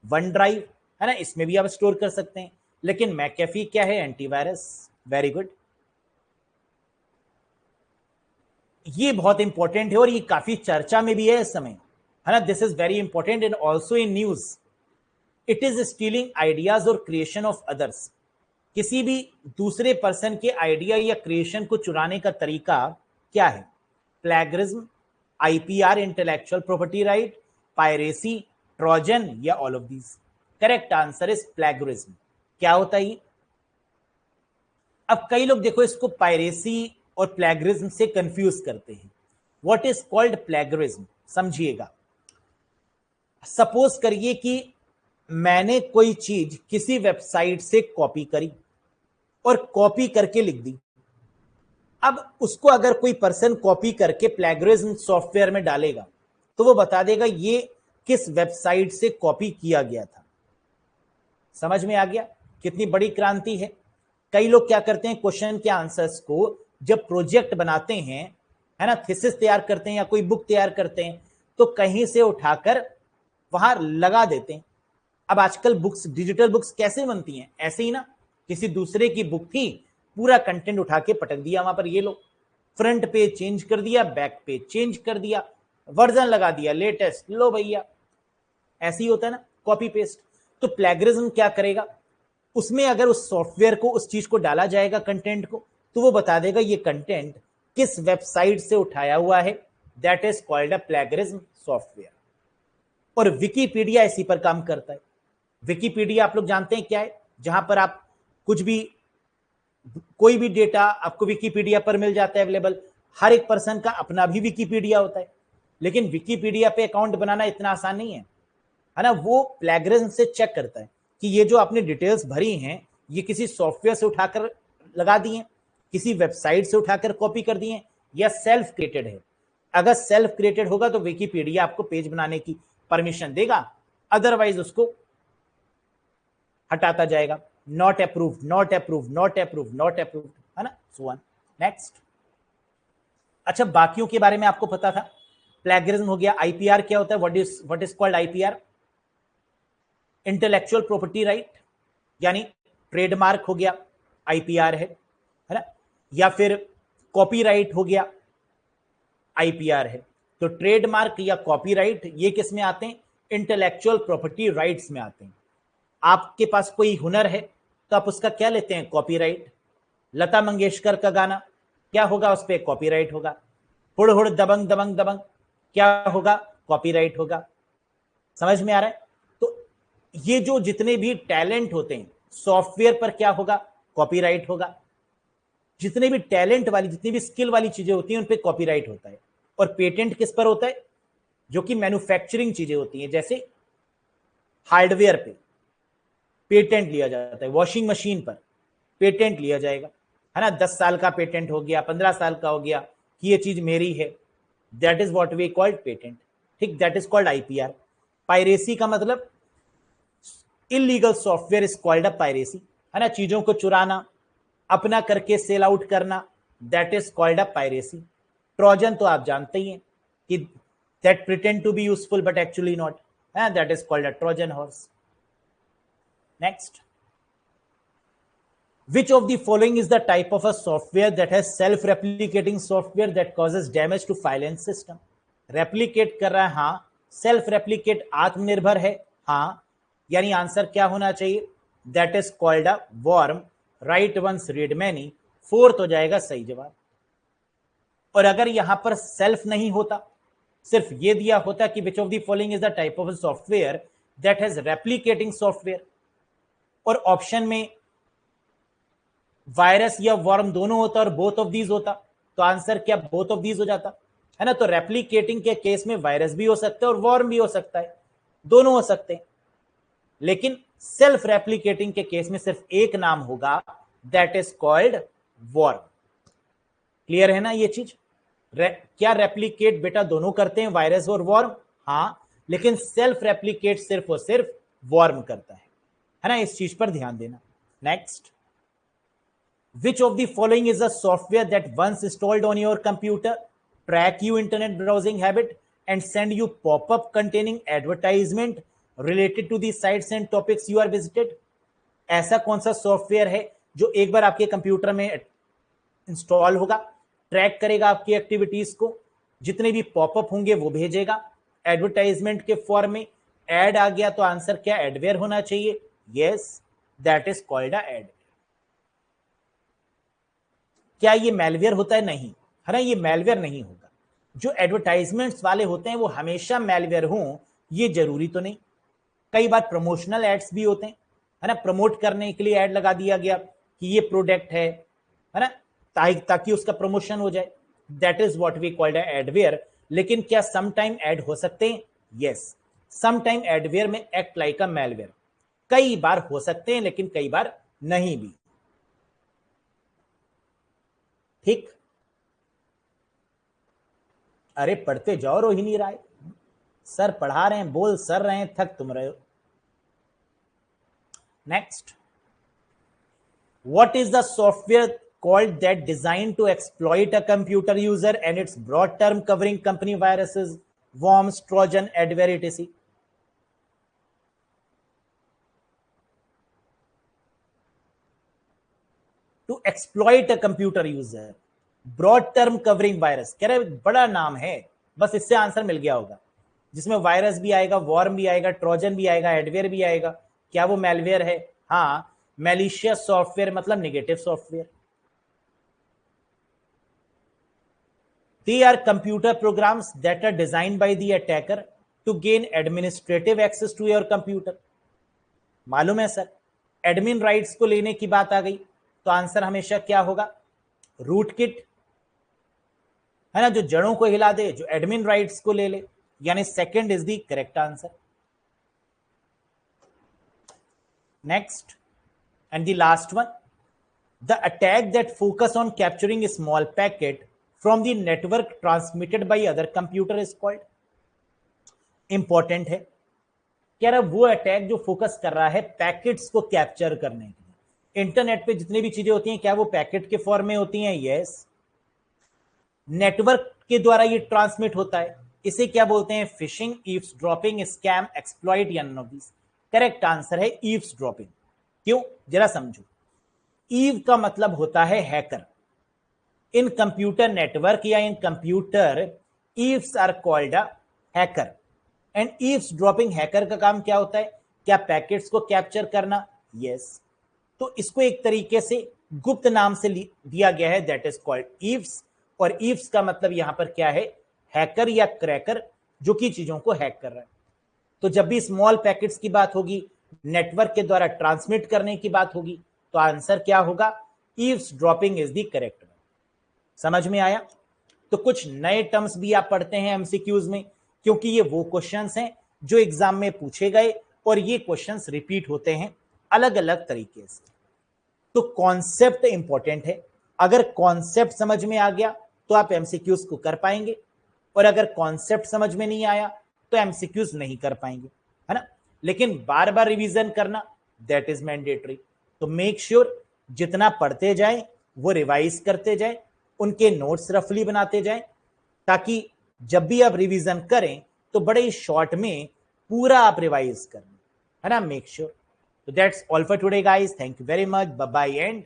वन ड्राइव, है ना, इसमें भी आप स्टोर कर सकते हैं। लेकिन मैकैफी क्या है? एंटीवायरस। Very good. ये बहुत इंपॉर्टेंट है और ये काफी चर्चा में भी है इस समय, है ना। This is very important and also in news. It is stealing ideas और क्रिएशन ऑफ अदर्स। किसी भी दूसरे पर्सन के आइडिया या क्रिएशन को चुराने का तरीका क्या है? Plagiarism, IPR intellectual property right, piracy, Trojan, या all of these? Correct answer is plagiarism. क्या होता है ये? अब कई लोग देखो इसको पायरेसी और प्लैगरिज्म से कंफ्यूज करते हैं। What is called plagiarism? समझिएगा, सपोज करिए कि मैंने कोई चीज किसी वेबसाइट से कॉपी करी और कॉपी करके लिख दी। अब उसको अगर कोई पर्सन कॉपी करके प्लैगरिज्म सॉफ्टवेयर में डालेगा तो वो बता देगा ये किस वेबसाइट से कॉपी किया गया था। समझ में आ गया कितनी बड़ी क्रांति है? कई लोग क्या करते हैं, क्वेश्चन के आंसर्स को जब प्रोजेक्ट बनाते हैं, है ना, थीसिस तैयार करते हैं या कोई बुक तैयार करते हैं, तो कहीं से उठाकर वहां लगा देते हैं। अब आजकल बुक्स, डिजिटल बुक्स कैसे बनती हैं? ऐसे ही ना, किसी दूसरे की बुक थी, पूरा कंटेंट उठा के पटक दिया वहां पर, ये लो, फ्रंट पेज चेंज कर दिया, बैक पेज चेंज कर दिया, वर्जन लगा दिया लेटेस्ट, लो भैया। ऐसे ही होता है ना, कॉपी पेस्ट। तो प्लैगरिज्म क्या करेगा, उसमें अगर उस सॉफ्टवेयर को, उस चीज को डाला जाएगा कंटेंट को, तो वो बता देगा ये कंटेंट किस वेबसाइट से उठाया हुआ है। That is called a plagiarism software. और विकिपीडिया इसी पर काम करता है। विकिपीडिया आप लोग जानते हैं क्या है, जहां पर आप कुछ भी, कोई भी डेटा आपको विकिपीडिया पर मिल जाता है अवेलेबल। हर एक पर्सन का अपना भी विकिपीडिया होता है, लेकिन विकिपीडिया पे अकाउंट बनाना इतना आसान नहीं है ना। वो प्लेगरिज्म से चेक करता है कि ये जो आपने डिटेल्स भरी हैं ये किसी सॉफ्टवेयर से उठाकर लगा दिए, किसी वेबसाइट से उठाकर कॉपी कर दिए, या सेल्फ क्रिएटेड है। अगर सेल्फ क्रिएटेड होगा तो विकिपीडिया आपको पेज बनाने की परमिशन देगा, अदरवाइज उसको हटाता जाएगा। Not approved, not approved, not approved, not approved, है ना। So on. नेक्स्ट। अच्छा, बाकियों के बारे में आपको पता था। प्लेगरिज्म हो गया। आईपीआर क्या होता है? What is called IPR? Intellectual property right, यानी ट्रेडमार्क हो गया, आईपीआर है ना। या फिर कॉपीराइट हो गया, आईपीआर है। तो ट्रेडमार्क या कॉपीराइट ये किस में आते हैं? इंटेलेक्चुअल प्रॉपर्टी राइट्स में आते हैं। आपके पास कोई हुनर है तो आप उसका क्या लेते हैं? कॉपीराइट। लता मंगेशकर का गाना क्या होगा? उस पर कॉपीराइट होगा। हुड़ हुड़ दबंग दबंग दबंग क्या होगा? कॉपीराइट होगा। समझ में आ रहा है? तो ये जो जितने भी टैलेंट होते हैं सॉफ्टवेयर पर क्या होगा? कॉपीराइट होगा। जितने भी टैलेंट वाली, जितनी भी स्किल वाली चीजें होती हैं उन पे कॉपीराइट होता है। और पेटेंट किस पर होता है? जो कि मैन्युफैक्चरिंग चीजें होती हैं, जैसे हार्डवेयर पे पेटेंट लिया जाता है, वॉशिंग मशीन पर पेटेंट लिया जाएगा, है ना। 10 साल का पेटेंट हो गया, 15 साल का हो गया कि ये चीज मेरी है। That is what we called patent. ठीक, that is called IPR. Piracy का मतलब illegal software is called a piracy, है ना। चीजों को चुराना, अपना करके सेल आउट करना, that is called a piracy. Trojan तो आप जानते ही हैं कि that pretend to be useful but actually not, that is called a Trojan horse. Next. Which of the following is the type of a software that has self-replicating software that causes damage to file and system? Replicate कर रहा है, हाँ। Self replicate आत्मनिर्भर है, हाँ। यानी आंसर क्या होना चाहिए? That is called a worm. Write once, read many. Fourth हो जाएगा सही जवाब। और अगर यहां पर सेल्फ नहीं होता, सिर्फ ये दिया होता कि which of the following is the type of a software that has replicating software, और ऑप्शन में वायरस या वर्म दोनों होता और बोथ ऑफ दीज होता, तो आंसर क्या बोथ ऑफ दीज हो जाता, है ना। तो रेप्लिकेटिंग के केस में वायरस भी हो सकता है और वर्म भी हो सकता है, दोनों हो सकते हैं। लेकिन सेल्फ रेप्लिकेटिंग के केस में सिर्फ एक नाम होगा, that is called worm. Clear है ना ये चीज? क्या रेप्लिकेट बेटा दोनों करते हैं, वायरस और वर्म? हाँ, लेकिन सेल्फ रेप्लिकेट सिर्फ और सिर्फ वर्म करता है ना। इस चीज पर ध्यान देना। Next. Which of the following is a software that once installed on your computer track your internet browsing habit and send you pop-up containing advertisement related to the sites and topics you are visited? ऐसा कौन सा सॉफ्टवेयर है जो एक बार आपके कंप्यूटर में इंस्टॉल होगा, ट्रैक करेगा आपकी एक्टिविटीज को, जितने भी पॉपअप होंगे वो भेजेगा एडवर्टाइजमेंट के फॉर्म में? एड आ गया तो आंसर क्या एडवेयर होना चाहिए? Yes, that is called a ad. क्या ये मेलवेयर होता है? नहीं, है ना, ये मेलवेयर नहीं होगा। जो एडवर्टाइजमेंट्स वाले होते हैं वो हमेशा मेलवेयर हों ये जरूरी तो नहीं। कई बार प्रमोशनल एड्स भी होते हैं, है ना। प्रमोट करने के लिए एड लगा दिया गया कि ये प्रोडक्ट है ना, ताकि उसका प्रमोशन हो जाए। That is what we called adware. लेकिन क्या सम टाइम एड हो सकते हैं? यस, सम टाइम एडवेयर में एक्ट लाइक अ मेलवेयर। कई बार हो सकते हैं लेकिन कई बार नहीं भी। ठीक, अरे पढ़ते जाओ रोहिणी राय, सर पढ़ा रहे हैं, बोल सर रहे हैं, थक तुम रहे हो। Next. What is the software called that designed to exploit a computer user and its broad term covering company viruses, worms, trojan, adware, etc. To exploit a computer user, broad term covering virus, कह रहे बड़ा नाम है, बस इससे आंसर मिल गया होगा, जिसमें वायरस भी आएगा, वॉर्म भी आएगा, ट्रोजन भी आएगा, एडवेयर भी आएगा। क्या वो मेलवेयर है? हाँ, मैलिशियस सॉफ्टवेयर मतलब negative software. They are computer programs that are designed by the attacker to gain administrative access to your computer. मालूम है सर, एडमिन राइट्स को लेने की बात आ गई तो आंसर हमेशा क्या होगा? रूटकिट, है ना, जो जड़ों को हिला दे, जो एडमिन राइट्स को ले ले, यानी second is the correct answer. Next and the last one, the attack that focus on capturing A small packet from the network transmitted by other computer is called. Important है, कह रहा वो अटैक जो फोकस कर रहा है पैकेट्स को कैप्चर करने के लिए। इंटरनेट पे जितनी भी चीजें होती हैं क्या वो पैकेट के फॉर्म में होती हैं? यस। नेटवर्क के द्वारा ये ट्रांसमिट होता है, इसे क्या बोलते हैं? फिशिंग, ईव्सड्रॉपिंग, स्कैम, एक्सप्लॉइट या none of this. Correct answer है ईव्सड्रॉपिंग। क्यों? जरा समझो। ईव का मतलब होता है हैकर। इन कंप्यूटर नेटवर्क या in computer, eaves are called a hacker and eavesdropping hacker का काम क्या होता है? क्या पैकेट्स को कैप्चर करना? यस। तो इसको एक तरीके से गुप्त नाम से दिया गया है, दैट इज कॉल्ड ईव्स। और ईव्स का मतलब यहां पर क्या है? हैकर या क्रैकर, जो कि चीजों को हैक कर रहा है। तो जब भी स्मॉल पैकेट्स की बात होगी, नेटवर्क के द्वारा ट्रांसमिट करने की बात होगी, तो आंसर क्या होगा? Eavesdropping is the correct one. समझ में आया? तो कुछ नए टर्म्स भी आप पढ़ते हैं एमसीक्यूज में, क्योंकि ये वो क्वेश्चंस हैं जो एग्जाम में पूछे गए और ये क्वेश्चंस रिपीट होते हैं अलग अलग तरीके से। तो कॉन्सेप्ट इंपॉर्टेंट है। अगर कॉन्सेप्ट समझ में आ गया तो आप एमसीक्यूज को कर पाएंगे, और अगर कॉन्सेप्ट समझ में नहीं आया तो एमसीक्यूज नहीं कर पाएंगे, है ना। लेकिन बार बार रिवीजन करना दैट इज मैंडेटरी। तो मेक श्योर जितना पढ़ते जाएं वो रिवाइज करते जाएं, उनके नोट्स रफली बनाते जाएं, ताकि जब भी आप रिवीजन करें तो बड़े ही शॉर्ट में पूरा आप रिवाइज करें, है ना। Make sure. तो that's all for today guys, thank you very much, bye bye and